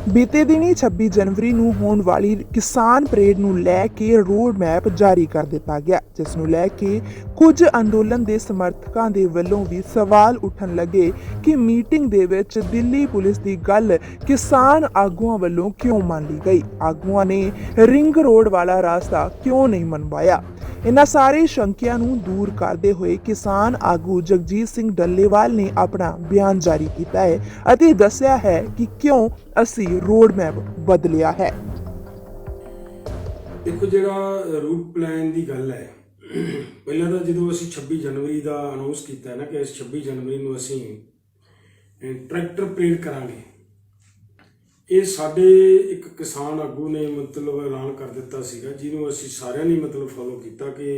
ਬੀਤੇ ਦਿਨੀ 26 ਜਨਵਰੀ ਨੂੰ ਹੋਣ ਵਾਲੀ ਕਿਸਾਨ ਪਰੇਡ ਨੂੰ ਲੈ ਕੇ ਰੋਡ ਮੈਪ ਜਾਰੀ ਕਰ ਦਿੱਤਾ ਗਿਆ, ਜਿਸ ਨੂੰ ਲੈ ਕੇ ਕੁਝ ਅੰਦੋਲਨ ਦੇ ਸਮਰਥਕਾਂ ਦੇ ਵੱਲੋਂ ਵੀ ਸਵਾਲ ਉੱਠਣ ਲੱਗੇ ਕਿ ਮੀਟਿੰਗ ਦੇ ਵਿੱਚ ਦਿੱਲੀ ਪੁਲਿਸ ਦੀ ਗੱਲ ਕਿਸਾਨ ਆਗੂਆਂ ਵੱਲੋਂ ਕਿਉਂ ਮੰਨ ਲਈ ਗਈ। ਆਗੂਆਂ ਨੇ ਰਿੰਗ ਰੋਡ ਵਾਲਾ ਰਾਸਤਾ ਕਿਉਂ ਨਹੀਂ ਮਨਵਾਇਆ। इन्हां सारे शंकियां नूं दूर करते हुए किसान आगू जगजीत सिंह डल्लेवाल ने अपना बयान जारी किया है अते दस्सिया है कि क्यों असी रोड मैप बदलिया है। देखो जिहड़ा रूट प्लान की गल है, पहला तो जो असी 26 जनवरी का अनाउंस किया ना कि इस 26 जनवरी को असी ट्रैक्टर परेड करांगे, ये साडे एक किसान आगू ने मतलब ऐलान कर दिता सीगा, जिन्होंने असी सारिਆਂ ने मतलब फॉलो किया कि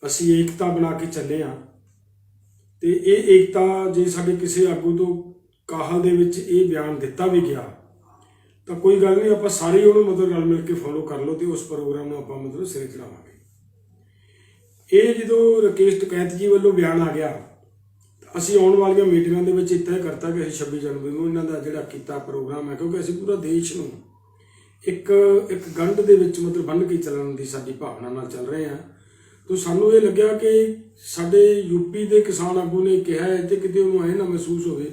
असी एकता बना के चले हाँ। तो ये एकता जे साडे किसी आगू तो काहल दे विच ये बयान दिता भी गया तो कोई गल नहीं, आपां सारे उन्होंने मतलब रल मिल के फॉलो कर लो तो उस प्रोग्राम में आपां मतलब सिरे चढ़ावांगे। ये जो राकेश टिकैत जी वालों बयान आ गया, ਅਸੀਂ ਆਉਣ ਵਾਲੀਆਂ ਮੀਟਿੰਗਾਂ ਦੇ ਵਿੱਚ ਇੱਥੇ ਕਰਤਾ ਕਿ ਅਸੀਂ 26 ਜਨਵਰੀ ਨੂੰ ਇਹਨਾਂ ਦਾ ਜਿਹੜਾ ਕੀਤਾ ਪ੍ਰੋਗਰਾਮ ਹੈ, ਕਿਉਂਕਿ ਅਸੀਂ ਪੂਰਾ ਦੇਸ਼ ਨੂੰ ਇੱਕ ਗੰਢ ਦੇ ਵਿੱਚ ਮਤਲਬ ਬੰਨ੍ਹ ਕੇ ਚੱਲਣ ਦੀ ਸਾਡੀ ਭਾਵਨਾ ਨਾਲ ਚੱਲ ਰਹੇ ਹਾਂ। ਤਾਂ ਸਾਨੂੰ ਇਹ ਲੱਗਿਆ ਕਿ ਸਾਡੇ ਯੂਪੀ ਦੇ ਕਿਸਾਨ ਆਗੂ ਨੇ ਕਿਹਾ ਹੈ ਤੇ ਕਿਤੇ ਉਹਨੂੰ ਐਂ ਨਾ ਮਹਿਸੂਸ ਹੋਵੇ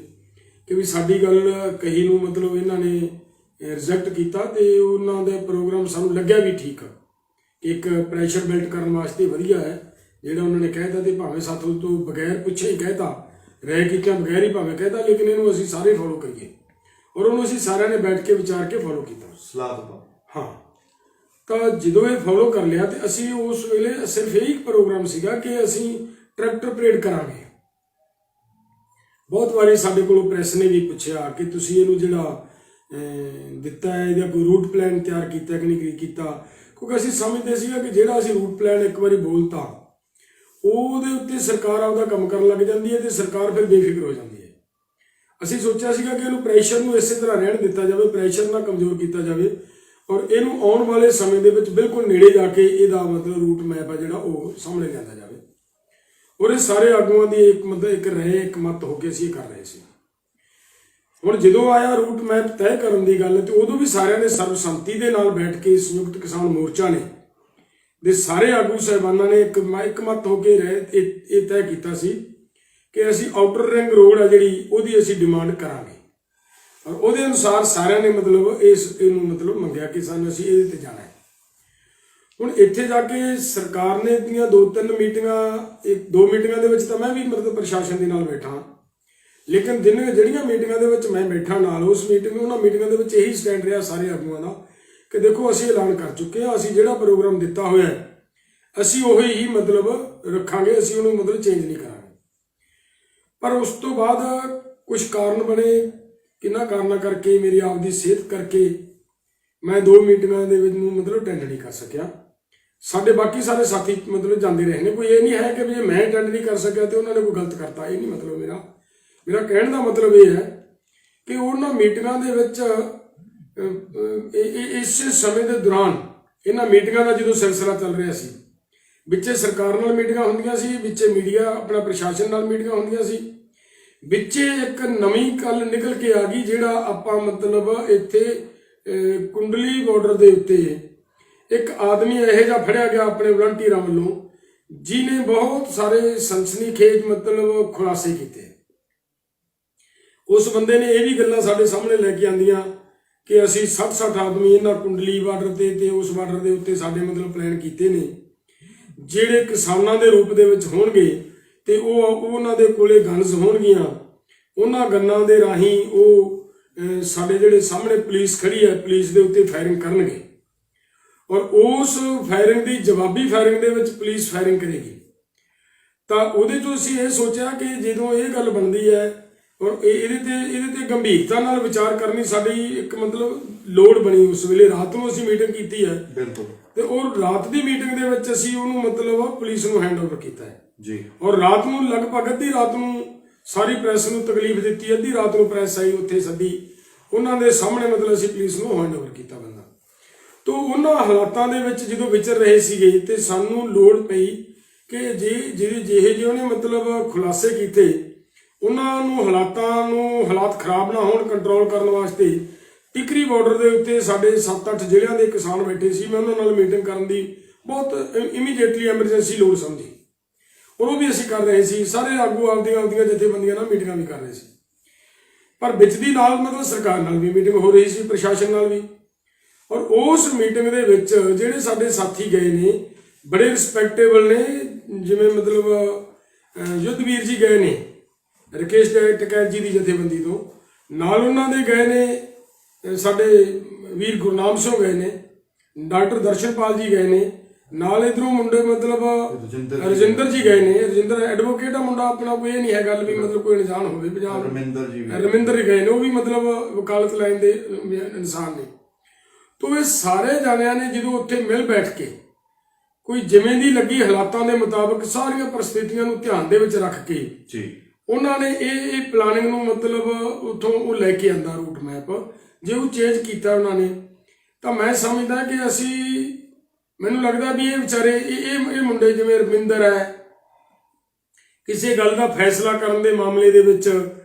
ਕਿ ਵੀ ਸਾਡੀ ਗੱਲ ਕਹੀ ਨੂੰ ਮਤਲਬ ਇਹਨਾਂ ਨੇ ਰਿਜੈਕਟ ਕੀਤਾ, ਤੇ ਉਹਨਾਂ ਦਾ ਪ੍ਰੋਗਰਾਮ ਸਾਨੂੰ ਲੱਗਿਆ ਵੀ ਠੀਕ ਆ ਕਿ ਇੱਕ ਪ੍ਰੈਸ਼ਰ ਬਿਲਡ ਕਰਨ ਵਾਸਤੇ ਵਧੀਆ ਹੈ ਜਿਹੜਾ ਉਹਨਾਂ ਨੇ ਕਹਿਤਾ, ਤੇ ਭਾਵੇਂ ਸਾਥੋਂ ਤੋਂ ਬਗੈਰ ਪੁੱਛੇ ਹੀ ਕਹਿਤਾ, ਰਹਿ ਕੀਤਿਆਂ ਬਗੈਰ ਹੀ ਭਾਵੇਂ ਕਹਿਤਾ, ਲੇਕਿਨ ਇਹਨੂੰ ਅਸੀਂ ਸਾਰੇ ਫੋਲੋ ਕਰੀਏ ਔਰ ਉਹਨੂੰ ਅਸੀਂ ਸਾਰਿਆਂ ਨੇ ਬੈਠ ਕੇ ਵਿਚਾਰ ਕੇ ਫੋਲੋ ਕੀਤਾ ਸਲਾਹ ਦਿੱਤਾ। ਹਾਂ, ਤਾਂ ਜਦੋਂ ਇਹ ਫੋਲੋ ਕਰ ਲਿਆ ਤੇ ਅਸੀਂ ਉਸ ਵੇਲੇ ਸਿਰਫ ਇਹ ਪ੍ਰੋਗਰਾਮ ਸੀਗਾ ਕਿ ਅਸੀਂ ਟਰੈਕਟਰ ਪਰੇਡ ਕਰਾਂਗੇ। ਬਹੁਤ ਵਾਰੀ ਸਾਡੇ ਕੋਲੋਂ ਪ੍ਰੈਸ ਨੇ ਵੀ ਪੁੱਛਿਆ ਕਿ ਤੁਸੀਂ ਇਹਨੂੰ ਜਿਹੜਾ ਦਿੱਤਾ ਹੈ ਇਹਦਾ ਕੋਈ ਰੂਟ ਪਲਾਨ ਤਿਆਰ ਕੀਤਾ ਕਿ ਨਹੀਂ ਕੀਤਾ, ਕਿਉਂਕਿ ਅਸੀਂ ਸਮਝਦੇ ਸੀਗਾ ਕਿ ਜਿਹੜਾ ਅਸੀਂ ਰੂਟ ਪਲਾਨ ਇੱਕ ਵਾਰੀ ਬੋਲਤਾ ਉਹਦੇ ਉੱਤੇ ਸਰਕਾਰ ਆਪਦਾ ਕੰਮ ਕਰਨ ਲੱਗ ਜਾਂਦੀ ਹੈ ਤੇ ਸਰਕਾਰ ਫਿਰ ਬੇਫਿਕਰ ਹੋ ਜਾਂਦੀ ਹੈ। ਅਸੀਂ ਸੋਚਿਆ ਸੀਗਾ ਕਿ ਇਹਨੂੰ ਪ੍ਰੈਸ਼ਰ ਨੂੰ ਇਸੇ ਤਰ੍ਹਾਂ ਰਹਿਣ ਦਿੱਤਾ ਜਾਵੇ, ਪ੍ਰੈਸ਼ਰ ਨਾਲ ਕਮਜ਼ੋਰ ਕੀਤਾ ਜਾਵੇ ਔਰ ਇਹਨੂੰ ਆਉਣ ਵਾਲੇ ਸਮੇਂ ਦੇ ਵਿੱਚ ਬਿਲਕੁਲ ਨੇੜੇ ਜਾ ਕੇ ਇਹਦਾ ਮਤਲਬ ਰੂਟ ਮੈਪ ਹੈ ਜਿਹੜਾ ਉਹ ਸਾਹਮਣੇ ਲਿਆਂਦਾ ਜਾਵੇ। ਔਰ ਇਹ ਸਾਰੇ ਆਗੂਆਂ ਦੀ ਇੱਕ ਮਤ ਹੋ ਕੇ ਅਸੀਂ ਇਹ ਕਰ ਰਹੇ ਸੀ। ਹੁਣ ਜਦੋਂ ਆਇਆ ਰੂਟ ਮੈਪ ਤੈਅ ਕਰਨ ਦੀ ਗੱਲ, ਤੇ ਉਦੋਂ ਵੀ ਸਾਰਿਆਂ ਨੇ ਸਰਬਸੰਮਤੀ ਦੇ ਨਾਲ ਬੈਠ ਕੇ ਸੰਯੁਕਤ ਕਿਸਾਨ ਮੋਰਚਾ ਨੇ ਦੇ ਸਾਰੇ ਆਗੂ ਸਾਹਿਬਾਨਾਂ ਨੇ ਇੱਕ ਮਤ ਹੋ ਕੇ ਇਹ ਤੈਅ ਕੀਤਾ ਸੀ ਕਿ ਅਸੀਂ ਆਊਟਰ ਰਿੰਗ ਰੋਡ ਆ ਜਿਹੜੀ ਉਹਦੀ ਅਸੀਂ ਡਿਮਾਂਡ ਕਰਾਂਗੇ ਔਰ ਉਹਦੇ ਅਨੁਸਾਰ ਸਾਰਿਆਂ ਨੇ ਮਤਲਬ ਇਹਨੂੰ ਮਤਲਬ ਮੰਗਿਆ ਕਿ ਸਾਨੂੰ ਅਸੀਂ ਇਹਦੇ ਤੇ ਜਾਣਾ ਹੈ। ਹੁਣ ਇੱਥੇ ਜਾ ਕੇ ਸਰਕਾਰ ਨੇ ਦੀਆਂ 2-3 ਮੀਟਿੰਗਾਂ, 2 ਮੀਟਿੰਗਾਂ ਦੇ ਵਿੱਚ ਤਾਂ ਮੈਂ ਵੀ ਮਤਲਬ ਪ੍ਰਸ਼ਾਸਨ ਦੇ ਨਾਲ ਬੈਠਾ, ਲੇਕਿਨ ਜਿਹੜੀਆਂ ਮੀਟਿੰਗਾਂ ਦੇ ਵਿੱਚ ਮੈਂ ਬੈਠਾ ਨਾਲ ਉਹਨਾਂ ਮੀਟਿੰਗਾਂ ਦੇ ਵਿੱਚ ਇਹੀ ਸਟੈਂਡ ਰਿਹਾ ਸਾਰੇ ਆਗੂਆਂ ਦਾ ਕਿ ਦੇਖੋ ਅਸੀਂ ਐਲਾਨ ਕਰ ਚੁੱਕੇ ਹਾਂ, ਅਸੀਂ ਜਿਹੜਾ ਪ੍ਰੋਗਰਾਮ ਦਿੱਤਾ ਹੋਇਆ ਹੈ ਅਸੀਂ ਉਹੀ ਹੀ ਮਤਲਬ ਰੱਖਾਂਗੇ, ਅਸੀਂ ਉਹਨੂੰ ਮਤਲਬ ਚੇਂਜ ਨਹੀਂ ਕਰਾਂਗੇ। ਪਰ ਉਸ ਤੋਂ ਬਾਅਦ ਕੁਝ ਕਾਰਨ ਬਣੇ, ਕਿੰਨਾ ਕਾਰਨਾਂ ਕਰਕੇ ਮੇਰੀ ਆਪਦੀ ਸਿਹਤ ਕਰਕੇ ਮੈਂ 2 ਮੀਟਿੰਗਾਂ ਦੇ ਵਿੱਚ ਨੂੰ ਮਤਲਬ ਅਟੈਂਡ ਨਹੀਂ ਕਰ ਸਕਿਆ। ਸਾਡੇ ਬਾਕੀ ਸਾਰੇ ਸਾਥੀ ਮਤਲਬ ਜਾਂਦੇ ਰਹੇ ਨੇ, ਕੋਈ ਇਹ ਨਹੀਂ ਹੈ ਕਿ ਵੀ ਜੇ ਮੈਂ ਅਟੈਂਡ ਨਹੀਂ ਕਰ ਸਕਿਆ ਤੇ ਉਹਨਾਂ ਨੇ ਕੋਈ ਗਲਤ ਕਰਤਾ, ਇਹ ਨਹੀਂ ਮਤਲਬ ਮੇਰਾ ਕਹਿਣ ਦਾ ਮਤਲਬ ਇਹ ਹੈ ਕਿ ਉਹਨਾਂ ਮੀਟਿੰਗਾਂ ਦੇ ਵਿੱਚ ਇਸ ਸਮੇਂ ਦੇ ਦੌਰਾਨ ਇਹਨਾਂ ਮੀਟਿੰਗਾਂ ਦਾ ਜਦੋਂ ਸਿਲਸਿਲਾ ਚੱਲ ਰਿਹਾ ਸੀ, ਵਿੱਚੇ ਸਰਕਾਰ ਨਾਲ ਮੀਟਿੰਗਾਂ ਹੁੰਦੀਆਂ ਸੀ, ਵਿੱਚੇ ਮੀਡੀਆ ਆਪਣਾ ਪ੍ਰਸ਼ਾਸਨ ਨਾਲ ਮੀਟਿੰਗਾਂ ਹੁੰਦੀਆਂ ਸੀ, ਵਿੱਚੇ ਇੱਕ ਨਵੀਂ ਗੱਲ ਨਿਕਲ ਕੇ ਆ ਗਈ ਜਿਹੜਾ ਆਪਾਂ ਮਤਲਬ ਇੱਥੇ ਕੁੰਡਲੀ ਬਾਰਡਰ ਦੇ ਉੱਤੇ ਇੱਕ ਆਦਮੀ ਇਹੋ ਜਿਹਾ ਫੜਿਆ ਗਿਆ ਆਪਣੇ ਵਲੰਟੀਅਰਾਂ ਵੱਲੋਂ ਜਿਹਨੇ ਬਹੁਤ ਸਾਰੇ ਸਨਸਨੀਖੇਜ਼ ਮਤਲਬ ਖੁਲਾਸੇ ਕੀਤੇ। ਉਸ ਬੰਦੇ ਨੇ ਇਹ ਵੀ ਗੱਲਾਂ ਸਾਡੇ ਸਾਹਮਣੇ ਲੈ ਕੇ ਆਂਦੀਆਂ ਕਿ ਅਸੀਂ 60 ਆਦਮੀ ਇਹਨਾਂ ਕੁੰਡਲੀ ਬਾਰਡਰ ਤੇ ਉਸ ਬਾਰਡਰ ਦੇ ਉੱਤੇ ਸਾਡੇ ਮਤਲਬ ਪਲਾਨ ਕੀਤੇ ਨੇ ਜਿਹੜੇ ਕਿਸਾਨਾਂ ਦੇ ਰੂਪ ਦੇ ਵਿੱਚ ਹੋਣਗੇ ਤੇ ਉਹਨਾਂ ਦੇ ਕੋਲੇ ਗਨਸ ਹੋਣਗੀਆਂ, ਉਹਨਾਂ ਗੰਨਾਂ ਦੇ ਰਾਹੀਂ ਉਹ ਸਾਡੇ ਜਿਹੜੇ ਸਾਹਮਣੇ ਪੁਲਿਸ ਖੜੀ ਹੈ ਪੁਲਿਸ ਦੇ ਉੱਤੇ ਫਾਇਰਿੰਗ ਕਰਨਗੇ ਔਰ ਉਸ ਫਾਇਰਿੰਗ ਦੀ ਜਵਾਬੀ ਫਾਇਰਿੰਗ ਦੇ ਵਿੱਚ ਪੁਲਿਸ ਫਾਇਰਿੰਗ ਕਰੇਗੀ। ਤਾਂ ਉਹਦੇ ਤੋਂ ਅਸੀਂ ਇਹ ਸੋਚਿਆ ਕਿ ਜਦੋਂ ਇਹ ਗੱਲ ਬਣਦੀ ਹੈ ਔਰ ਇਹਦੇ ਤੇ ਗੰਭੀਰਤਾ ਨਾਲ ਵਿਚਾਰ ਕਰਨੀ ਸਾਡੀ ਇੱਕ ਮਤਲਬ ਲੋੜ ਬਣੀ। ਉਸ ਵੇਲੇ ਰਾਤ ਨੂੰ ਅਸੀਂ ਮੀਟਿੰਗ ਕੀਤੀ ਹੈ ਬਿਲਕੁਲ, ਤੇ ਉਹ ਰਾਤ ਦੀ ਮੀਟਿੰਗ ਦੇ ਵਿੱਚ ਅਸੀਂ ਉਹਨੂੰ ਮਤਲਬ ਪੁਲਿਸ ਨੂੰ ਹੈਂਡਓਵਰ ਕੀਤਾ ਹੈ ਜੀ। ਔਰ ਰਾਤ ਨੂੰ ਲਗਭਗ ਅੱਧੀ ਰਾਤ ਨੂੰ ਸਾਰੀ ਪ੍ਰੈਸ ਨੂੰ ਤਕਲੀਫ ਦਿੱਤੀ, ਅੱਧੀ ਰਾਤ ਨੂੰ ਪ੍ਰੈਸ ਆਈ ਉੱਥੇ ਸੱਦੀ, ਉਹਨਾਂ ਦੇ ਸਾਹਮਣੇ ਮਤਲਬ ਅਸੀਂ ਪੁਲਿਸ ਨੂੰ ਹੈਂਡਓਵਰ ਕੀਤਾ ਬੰਦਾ। ਤਾਂ ਉਹਨਾਂ ਹਾਲਾਤਾਂ ਦੇ ਵਿੱਚ ਜਦੋਂ ਵਿਚਰ ਰਹੇ ਸੀਗੇ ਤੇ ਸਾਨੂੰ ਲੋੜ ਪਈ ਕਿ ਜਿਹੇ ਉਹਨੇ ਮਤਲਬ ਖੁਲਾਸੇ ਕੀਤੇ ਉਹਨਾਂ ਨੂੰ ਹਾਲਾਤ ਖਰਾਬ ਨਾ ਹੋਣ ਕੰਟਰੋਲ ਕਰਨ ਵਾਸਤੇ ਟਿਕਰੀ ਬਾਰਡਰ ਦੇ ਉੱਤੇ ਸਾਡੇ 7-8 ਜ਼ਿਲ੍ਹਿਆਂ ਦੇ ਕਿਸਾਨ ਬੈਠੇ ਸੀ। ਮੈਂ ਉਹਨਾਂ ਨਾਲ ਮੀਟਿੰਗ ਕਰਨ ਦੀ ਬਹੁਤ ਇਮੀਡੀਏਟਲੀ ਐਮਰਜੈਂਸੀ ਲੋੜ ਸਮਝੀ, ਔਰ ਉਹ ਵੀ ਅਸੀਂ ਕਰ ਰਹੇ ਸੀ। ਸਾਰੇ ਆਗੂ ਆਪਦੀਆਂ ਜਥੇਬੰਦੀਆਂ ਨਾਲ ਮੀਟਿੰਗਾਂ ਵੀ ਕਰ ਰਹੇ ਸੀ, ਪਰ ਵਿੱਚ ਦੀ ਨਾਲ ਮਤਲਬ ਸਰਕਾਰ ਨਾਲ ਵੀ ਮੀਟਿੰਗ ਹੋ ਰਹੀ ਸੀ, ਪ੍ਰਸ਼ਾਸਨ ਨਾਲ ਵੀ। ਔਰ ਉਸ ਮੀਟਿੰਗ ਦੇ ਵਿੱਚ ਜਿਹੜੇ ਸਾਡੇ ਸਾਥੀ ਗਏ ਨੇ ਬੜੇ ਰਿਸਪੈਕਟੇਬਲ ਨੇ, ਜਿਵੇਂ ਮਤਲਬ ਯੁੱਧਵੀਰ ਜੀ ਗਏ ਨੇ ਰਕੇਸ਼ ਟਕੈਤ ਜੀ ਦੀ ਜਥੇਬੰਦੀ ਤੋਂ, ਨਾਲ ਉਹਨਾਂ ਦੇ ਗਏ ਨੇ ਸਾਡੇ ਵੀਰ ਗੁਰਨਾਮ ਸਿੰਘ ਗਏ ਨੇ, ਡਾਕਟਰ ਦਰਸ਼ਨਪਾਲ ਜੀ ਗਏ ਨੇ, ਨਾਲ ਇਧਰੋਂ ਮੁੰਡੇ ਮਤਲਬ ਰਜਿੰਦਰ ਜੀ ਗਏ ਨੇ। ਰਜਿੰਦਰ ਐਡਵੋਕੇਟ ਆ ਮੁੰਡਾ ਆਪਣਾ, ਕੋਈ ਇਹ ਨਹੀਂ ਹੈ ਗੱਲ ਵੀ ਮਤਲਬ ਕੋਈ ਅਣਜਾਣ ਹੋਵੇ ਪੰਜਾਬ। ਰਮਿੰਦਰ ਜੀ ਗਏ ਨੇ, ਉਹ ਵੀ ਮਤਲਬ ਵਕਾਲਤ ਲਾਈਨ ਦੇ ਇਨਸਾਨ ਨੇ। ਤੋ ਇਹ ਸਾਰੇ ਜਾਣਿਆਂ ਨੇ ਜਦੋਂ ਉੱਥੇ ਮਿਲ ਬੈਠ ਕੇ ਕੋਈ ਜਿਵੇਂ ਦੀ ਲੱਗੀ ਹਾਲਾਤਾਂ ਦੇ ਮੁਤਾਬਕ ਸਾਰੀਆਂ ਪਰਿਸਥਿਤੀਆਂ ਨੂੰ ਧਿਆਨ ਦੇ ਵਿੱਚ ਰੱਖ ਕੇ ਉਹਨਾਂ ਨੇ ਇਹ ਪਲਾਨਿੰਗ ਨੂੰ ਮਤਲਬ ਉੱਥੋਂ ਉਹ ਲੈ ਕੇ ਆਂਦਾ ਰੂਟ ਮੈਪ। ਜੇ ਉਹ ਚੇਂਜ ਕੀਤਾ ਉਹਨਾਂ ਨੇ ਤਾਂ ਮੈਂ ਸਮਝਦਾ ਕਿ ਮੈਨੂੰ ਲੱਗਦਾ ਵੀ ਇਹ ਵਿਚਾਰੇ ਇਹ ਮੁੰਡੇ ਜਿਵੇਂ ਰਵਿੰਦਰ ਹੈ, ਕਿਸੇ ਗੱਲ ਦਾ ਫੈਸਲਾ ਕਰਨ ਦੇ ਮਾਮਲੇ ਦੇ ਵਿੱਚ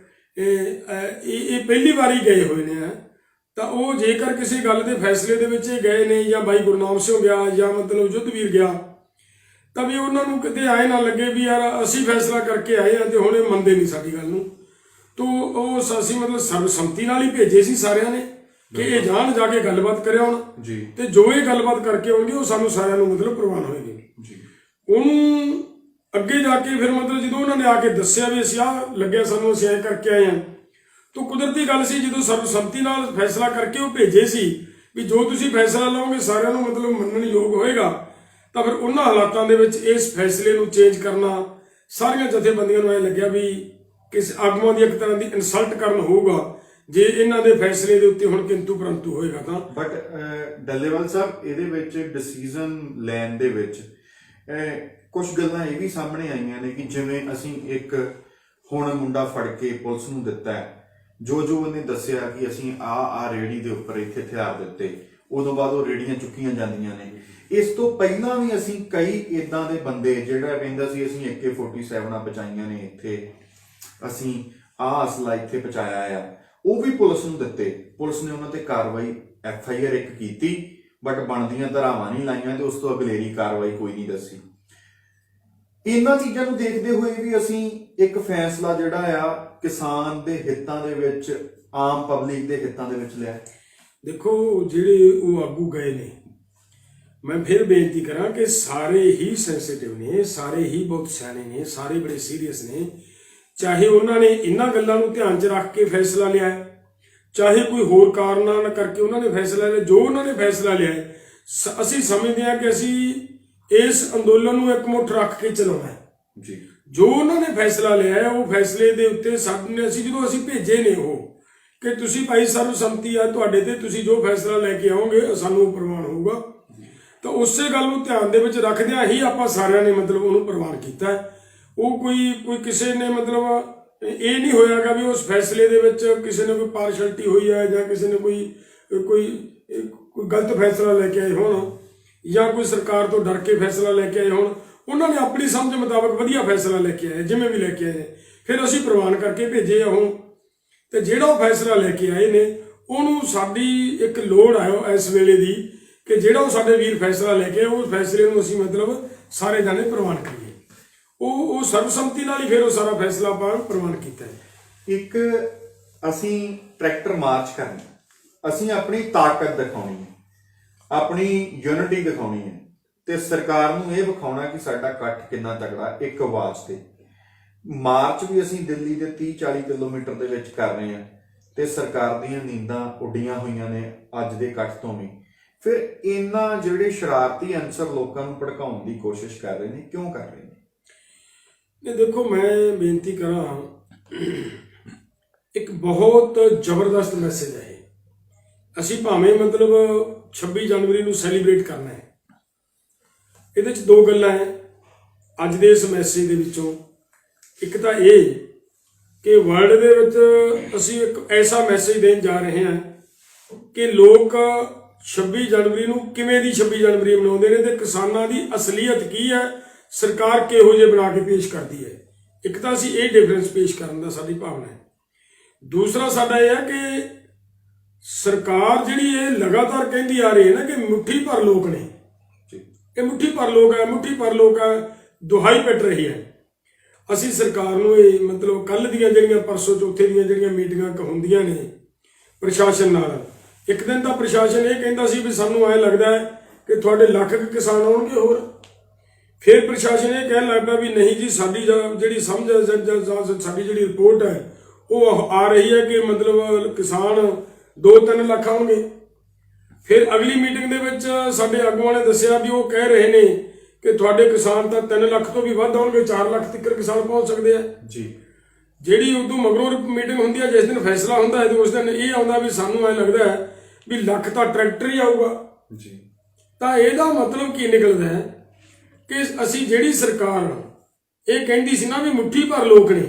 ਇਹ ਪਹਿਲੀ ਵਾਰੀ ਗਏ ਹੋਏ ਨੇ, ਤਾਂ ਉਹ ਜੇਕਰ ਕਿਸੇ ਗੱਲ ਦੇ ਫੈਸਲੇ ਦੇ ਵਿੱਚ ਇਹ ਗਏ ਨੇ, ਜਾਂ ਬਾਈ ਗੁਰਨਾਮ ਸਿੰਘ ਗਿਆ ਜਾਂ ਮਤਲਬ ਯੁੱਧਵੀਰ ਗਿਆ, ਤਾਂ ਵੀ ਉਹਨਾਂ ਨੂੰ ਕਿਤੇ ਆਏ ਨਾ ਲੱਗੇ ਵੀ ਯਾਰ ਅਸੀਂ ਫੈਸਲਾ ਕਰਕੇ ਆਏ ਹਾਂ ਤੇ ਹੁਣ ਇਹ ਮੰਨਦੇ ਨਹੀਂ ਸਾਡੀ ਗੱਲ ਨੂੰ। ਤੋ ਉਹ ਅਸੀਂ ਮਤਲਬ ਸਰਬਸੰਮਤੀ ਨਾਲ ਹੀ ਭੇਜੇ ਸੀ ਸਾਰਿਆਂ ਨੇ ਕਿ ਇਹ ਜਾਣ ਜਾ ਕੇ ਗੱਲਬਾਤ ਕਰਿਆ ਹੁਣ, ਤੇ ਜੋ ਇਹ ਗੱਲਬਾਤ ਕਰਕੇ ਆਉਣਗੇ ਉਹ ਸਾਨੂੰ ਸਾਰਿਆਂ ਨੂੰ ਮਤਲਬ ਪ੍ਰਵਾਨ ਹੋਏਗੀ। ਉਹਨੂੰ ਅੱਗੇ ਜਾ ਕੇ ਫਿਰ ਮਤਲਬ ਜਦੋਂ ਉਹਨਾਂ ਨੇ ਆ ਕੇ ਦੱਸਿਆ ਵੀ ਅਸੀਂ ਆਹ ਲੱਗਿਆ ਸਾਨੂੰ, ਅਸੀਂ ਐਂ ਕਰਕੇ ਆਏ ਹਾਂ, ਤਾਂ ਕੁਦਰਤੀ ਗੱਲ ਸੀ ਜਦੋਂ ਸਰਬਸੰਮਤੀ ਨਾਲ ਫੈਸਲਾ ਕਰਕੇ ਉਹ ਭੇਜੇ ਸੀ ਵੀ ਜੋ ਤੁਸੀਂ ਫੈਸਲਾ ਲਓਗੇ ਸਾਰਿਆਂ ਨੂੰ ਮਤਲਬ ਮੰਨਣ ਯੋਗ ਹੋਏਗਾ, ਤਾਂ ਫਿਰ ਉਹਨਾਂ ਹਾਲਾਤਾਂ ਦੇ ਵਿੱਚ ਇਸ ਫੈਸਲੇ ਨੂੰ ਚੇਂਜ ਕਰਨਾ ਸਾਰੀਆਂ ਜਥੇਬੰਦੀਆਂ ਨੂੰ ਐਂ ਲੱਗਿਆ ਵੀ ਕਿਸੇ ਆਗੂਆਂ ਦੀ ਇੱਕ ਤਰ੍ਹਾਂ ਦੀ ਇਨਸਲਟ ਕਰਨ ਹੋਊਗਾ ਜੇ ਇਹਨਾਂ ਦੇ ਫੈਸਲੇ ਦੇ ਉੱਤੇ ਹੁਣ ਕਿੰਤੂ ਪਰੰਤੂ ਹੋਏਗਾ ਤਾਂ। ਬਟ ਡੱਲੇਵਾਲ ਸਾਹਿਬ, ਇਹਦੇ ਵਿੱਚ ਡਿਸੀਜਨ ਲੈਣ ਦੇ ਵਿੱਚ ਕੁਝ ਗੱਲਾਂ ਇਹ ਵੀ ਸਾਹਮਣੇ ਆਈਆਂ ਨੇ ਕਿ ਜਿਵੇਂ ਅਸੀਂ ਇੱਕ ਹੁਣ ਮੁੰਡਾ ਫੜ ਕੇ ਪੁਲਿਸ ਨੂੰ ਦਿੱਤਾ ਹੈ, ਜੋ ਉਹਨੇ ਦੱਸਿਆ ਕਿ ਅਸੀਂ ਆ ਰੇੜੀ ਦੇ ਉੱਪਰ ਇੱਥੇ ਹਥਿਆਰ ਦਿੱਤੇ, ਉਦੋਂ ਬਾਅਦ ਉਹ ਰੇੜੀਆਂ ਚੁੱਕੀਆਂ ਜਾਂਦੀਆਂ ਨੇ। ਇਸ ਤੋਂ ਪਹਿਲਾਂ ਵੀ ਅਸੀਂ ਕਈ ਇਦਾਂ ਦੇ ਬੰਦੇ ਜਿਹੜਾ ਕਹਿੰਦਾ ਸੀ ਅਸੀਂ AK-47 ਪਹੁੰਚਾਈਆਂ ਨੇ ਇੱਥੇ, ਅਸੀਂ ਅਸਲਾ ਇੱਥੇ ਪਹੁੰਚਾਇਆ ਆ, ਉਹ ਵੀ ਪੁਲਿਸ ਨੂੰ ਦਿੱਤੇ। ਪੁਲਿਸ ਨੇ ਉਹਨਾਂ ਤੇ ਕਾਰਵਾਈ FIR ਇੱਕ ਕੀਤੀ, ਬਟ ਬਣਦੀਆਂ ਧਾਰਾਵਾਂ ਨਹੀਂ ਲਾਈਆਂ ਤੇ ਉਸ ਤੋਂ ਅਗਲੇਰੀ ਕਾਰਵਾਈ ਕੋਈ ਨਹੀਂ ਦੱਸੀ। ਇਹਨਾਂ ਚੀਜ਼ਾਂ ਨੂੰ ਦੇਖਦੇ ਹੋਏ ਵੀ ਅਸੀਂ ਇੱਕ ਫੈਸਲਾ ਜਿਹੜਾ ਆ ਕਿਸਾਨ ਦੇ ਹਿੱਤਾਂ ਦੇ ਵਿੱਚ, ਆਮ ਪਬਲਿਕ ਦੇ ਹਿੱਤਾਂ ਦੇ ਵਿੱਚ ਲਿਆ। ਦੇਖੋ ਜਿਹੜੇ ਉਹ ਆਗੂ ਗਏ ਨੇ, ਮੈਂ ਫਿਰ ਬੇਨਤੀ ਕਰਾਂ ਕਿ ਸਾਰੇ ਹੀ ਸੈਂਸਿਟਿਵ ਨੇ, ਸਾਰੇ ਹੀ ਬਹੁਤ ਸਿਆਣੇ ਨੇ, ਸਾਰੇ ਬੜੇ ਸੀਰੀਅਸ ਨੇ। ਚਾਹੇ ਉਹਨਾਂ ਨੇ ਇਹਨਾਂ ਗੱਲਾਂ ਨੂੰ ਧਿਆਨ 'ਚ ਰੱਖ ਕੇ ਫੈਸਲਾ ਲਿਆ, ਚਾਹੇ ਕੋਈ ਹੋਰ ਕਾਰਨਾਂ ਕਰਕੇ ਉਹਨਾਂ ਨੇ ਫੈਸਲਾ ਲਿਆ, ਜੋ ਉਹਨਾਂ ਨੇ ਫੈਸਲਾ ਲਿਆ ਅਸੀਂ ਸਮਝਦੇ ਹਾਂ ਕਿ ਅਸੀਂ ਇਸ ਅੰਦੋਲਨ ਨੂੰ ਇਕਮੁੱਠ ਰੱਖ ਕੇ ਚਲਾਉਣਾ ਜੀ। ਜੋ ਉਹਨਾਂ ਨੇ ਫੈਸਲਾ ਲਿਆ ਉਹ ਫੈਸਲੇ ਦੇ ਉੱਤੇ ਸਾਡੇ ਜਦੋਂ ਅਸੀਂ ਭੇਜੇ ਨੇ ਉਹ ਕਿ ਤੁਸੀਂ ਭਾਈ ਸਰਬਸੰਮਤੀ ਆ ਤੁਹਾਡੇ ਤੇ, ਤੁਸੀਂ ਜੋ ਫੈਸਲਾ ਲੈ ਕੇ ਆਓਗੇ ਸਾਨੂੰ ਪ੍ਰਵਾਨ ਹੋਊਗਾ, ਤਾਂ ਉਸੇ ਗੱਲ ਨੂੰ ਧਿਆਨ ਦੇ ਵਿੱਚ ਰੱਖਦਿਆਂ ਹੀ ਆਪਾਂ ਸਾਰਿਆਂ ਨੇ ਮਤਲਬ ਉਹਨੂੰ ਪ੍ਰਵਾਨ ਕੀਤਾ। ਉਹ ਕੋਈ ਕਿਸੇ ਨੇ ਮਤਲਬ ਇਹ ਨਹੀਂ ਹੋਇਆਗਾ ਵੀ ਉਸ ਫੈਸਲੇ ਦੇ ਵਿੱਚ ਕਿਸੇ ਨੇ ਕੋਈ ਪਾਰਸ਼ਲਟੀ ਹੋਈ ਹੈ ਜਾਂ ਕਿਸੇ ਨੇ ਕੋਈ ਗਲਤ ਫੈਸਲਾ ਲੈ ਕੇ ਆਏ ਹੋਣ ਜਾਂ ਕੋਈ ਸਰਕਾਰ ਤੋਂ ਡਰ ਕੇ ਫੈਸਲਾ ਲੈ ਕੇ ਆਏ ਹੋਣ। ਉਹਨਾਂ ਨੇ ਆਪਣੀ ਸਮਝ ਮੁਤਾਬਕ ਵਧੀਆ ਫੈਸਲਾ ਲੈ ਕੇ ਆਏ, ਜਿਵੇਂ ਵੀ ਲੈ ਕੇ ਆਏ, ਫਿਰ ਅਸੀਂ ਪ੍ਰਵਾਨ ਕਰਕੇ ਭੇਜੇ ਉਹ। ਤੇ ਜਿਹੜਾ ਉਹ ਫੈਸਲਾ ਲੈ ਕੇ ਆਏ ਨੇ ਉਹਨੂੰ ਸਾਡੀ ਇੱਕ ਲੋੜ ਹੈ ਇਸ ਵੇਲੇ ਦੀ ਕਿ ਜਿਹੜਾ ਉਹ ਸਾਡੇ ਵੀਰ ਫੈਸਲਾ ਲੈ ਕੇ ਉਸ ਫੈਸਲੇ ਨੂੰ ਅਸੀਂ ਮਤਲਬ ਸਾਰੇ ਜਾਣੇ ਪ੍ਰਵਾਨ ਕਰੀਏ। ਉਹ ਸਰਬਸੰਮਤੀ ਨਾਲ ਹੀ ਫਿਰ ਉਹ ਸਾਰਾ ਫੈਸਲਾ ਆਪਾਂ ਪ੍ਰਵਾਨ ਕੀਤਾ ਹੈ। ਇੱਕ ਅਸੀਂ ਟਰੈਕਟਰ ਮਾਰਚ ਕਰਨਾ, ਅਸੀਂ ਆਪਣੀ ਤਾਕਤ ਦਿਖਾਉਣੀ ਹੈ, ਆਪਣੀ ਯੂਨਿਟੀ ਦਿਖਾਉਣੀ ਹੈ, ਤੇ ਸਰਕਾਰ ਨੂੰ ਇਹ ਵਿਖਾਉਣਾ ਕਿ ਸਾਡਾ ਇਕੱਠ ਕਿੰਨਾ ਤਗੜਾ ਇੱਕ ਆਵਾਜ਼ ਤੇ। ਮਾਰਚ ਵੀ ਅਸੀਂ ਦਿੱਲੀ ਦੇ 30-40 ਕਿਲੋਮੀਟਰ ਦੇ ਵਿੱਚ ਕਰ ਰਹੇ ਹਾਂ ਤੇ ਸਰਕਾਰ ਦੀਆਂ ਨੀਂਦਾਂ ਉੱਡੀਆਂ ਹੋਈਆਂ ਨੇ ਅੱਜ ਦੇ ਇਕੱਠ ਤੋਂ ਵੀ। ਫਿਰ ਇਹਨਾਂ ਜਿਹੜੇ ਸ਼ਰਾਰਤੀ ਅਨਸਰ ਲੋਕਾਂ ਨੂੰ ਭੜਕਾਉਣ ਦੀ ਕੋਸ਼ਿਸ਼ ਕਰ ਰਹੇ ਨੇ, ਕਿਉਂ ਕਰ ਰਹੇ ਨੇ? ਇਹ ਦੇਖੋ, ਮੈਂ ਬੇਨਤੀ ਕਰਾਂ, ਇੱਕ ਬਹੁਤ ਜ਼ਬਰਦਸਤ ਮੈਸੇਜ ਹੈ ਇਹ। ਅਸੀਂ ਭਾਵੇਂ ਮਤਲਬ 26 ਜਨਵਰੀ ਨੂੰ ਸੈਲੀਬ੍ਰੇਟ ਕਰਨਾ ਹੈ, ਇਹਦੇ 'ਚ ਦੋ ਗੱਲਾਂ ਹੈ ਅੱਜ ਦੇ ਇਸ ਮੈਸੇਜ ਦੇ ਵਿੱਚੋਂ। ਇੱਕ ਤਾਂ ਇਹ ਕਿ ਵਰਲਡ ਦੇ ਵਿੱਚ ਅਸੀਂ ਇੱਕ ਐਸਾ ਮੈਸੇਜ ਦੇਣ ਜਾ ਰਹੇ ਹਾਂ ਕਿ ਲੋਕ 26 ਜਨਵਰੀ ਨੂੰ ਕਿਵੇਂ ਦੀ 26 ਜਨਵਰੀ ਮਨਾਉਂਦੇ ਨੇ ਤੇ ਕਿਸਾਨਾਂ ਦੀ ਅਸਲੀਅਤ ਕੀ ਹੈ, ਸਰਕਾਰ ਕਿਹੋ ਜਿਹੇ ਬਣਾ ਕੇ ਪੇਸ਼ ਕਰਦੀ ਹੈ। ਇੱਕ ਤਾਂ ਅਸੀਂ ਇਹ ਡਿਫਰੈਂਸ ਪੇਸ਼ ਕਰਨ ਦਾ ਸਾਡੀ ਭਾਵਨਾ ਹੈ। ਦੂਸਰਾ ਸਾਡਾ ਇਹ ਹੈ ਕਿ ਸਰਕਾਰ ਜਿਹੜੀ ਇਹ ਲਗਾਤਾਰ ਕਹਿੰਦੀ ਆ ਰਹੀ ਹੈ ਨਾ ਕਿ ਮੁੱਠੀ ਭਰ ਲੋਕ ਨੇ, ਜੀ ਇਹ ਮੁੱਠੀ ਭਰ ਲੋਕ ਹੈ, ਮੁੱਠੀ ਭਰ ਲੋਕ ਹੈ, ਦੁਹਾਈ ਪਿੱਟ ਰਹੀ ਹੈ। ਅਸੀਂ ਸਰਕਾਰ ਨੂੰ ਇਹ ਮਤਲਬ ਕੱਲ ਦੀਆਂ ਜਿਹੜੀਆਂ ਪਰਸੋਂ ਚੌਥੇ ਦੀਆਂ ਜਿਹੜੀਆਂ ਮੀਟਿੰਗਾਂ ਹੁੰਦੀਆਂ ਨੇ ਪ੍ਰਸ਼ਾਸਨ ਨਾਲ, ਇੱਕ ਦਿਨ ਤਾਂ ਪ੍ਰਸ਼ਾਸਨ ਇਹ ਕਹਿੰਦਾ ਸੀ ਵੀ ਸਾਨੂੰ ਐਂ ਲੱਗਦਾ ਹੈ ਕਿ ਤੁਹਾਡੇ ਲੱਖ ਕੁ ਕਿਸਾਨ ਆਉਣਗੇ ਹੋਰ। ਫਿਰ ਪ੍ਰਸ਼ਾਸਨ ਇਹ ਕਹਿਣ ਲੱਗ ਪਿਆ ਵੀ ਨਹੀਂ ਜੀ, ਸਾਡੀ ਜਿਹੜੀ ਸਾਡੀ ਜਿਹੜੀ ਰਿਪੋਰਟ ਹੈ ਉਹ ਆ ਰਹੀ ਹੈ ਕਿ ਮਤਲਬ ਕਿਸਾਨ 2-3 ਲੱਖ ਆਉਣਗੇ। ਫਿਰ ਅਗਲੀ ਮੀਟਿੰਗ ਦੇ ਵਿੱਚ ਸਾਡੇ ਆਗੂਆਂ ਨੇ ਦੱਸਿਆ ਵੀ ਉਹ ਕਹਿ ਰਹੇ ਨੇ ਕਿ ਤੁਹਾਡੇ ਕਿਸਾਨ ਤਾਂ 3 ਲੱਖ ਤੋਂ ਵੀ ਵੱਧ ਆਉਣਗੇ, 4 ਲੱਖ ਤੱਕ ਕਿਸਾਨ ਪਹੁੰਚ ਸਕਦੇ ਆ ਜੀ। ਜਿਹੜੀ ਉਦੋਂ ਮਗਰੋਂ ਮੀਟਿੰਗ ਹੁੰਦੀ ਹੈ, ਜਿਸ ਦਿਨ ਫੈਸਲਾ ਹੁੰਦਾ ਹੈ ਤੇ ਉਸ ਦਿਨ ਇਹ ਆਉਂਦਾ ਵੀ ਸਾਨੂੰ ਐਂ ਲੱਗਦਾ ਹੈ ਵੀ ਲੱਖ ਤਾਂ ਟਰੈਕਟਰ ਹੀ ਆਊਗਾ ਜੀ। ਤਾਂ ਇਹਦਾ ਮਤਲਬ ਕੀ ਨਿਕਲਦਾ ਹੈ ਕਿ ਅਸੀਂ ਜਿਹੜੀ ਸਰਕਾਰ ਇਹ ਕਹਿੰਦੀ ਸੀ ਨਾ ਵੀ ਮੁੱਠੀ ਭਰ ਲੋਕ ਨੇ,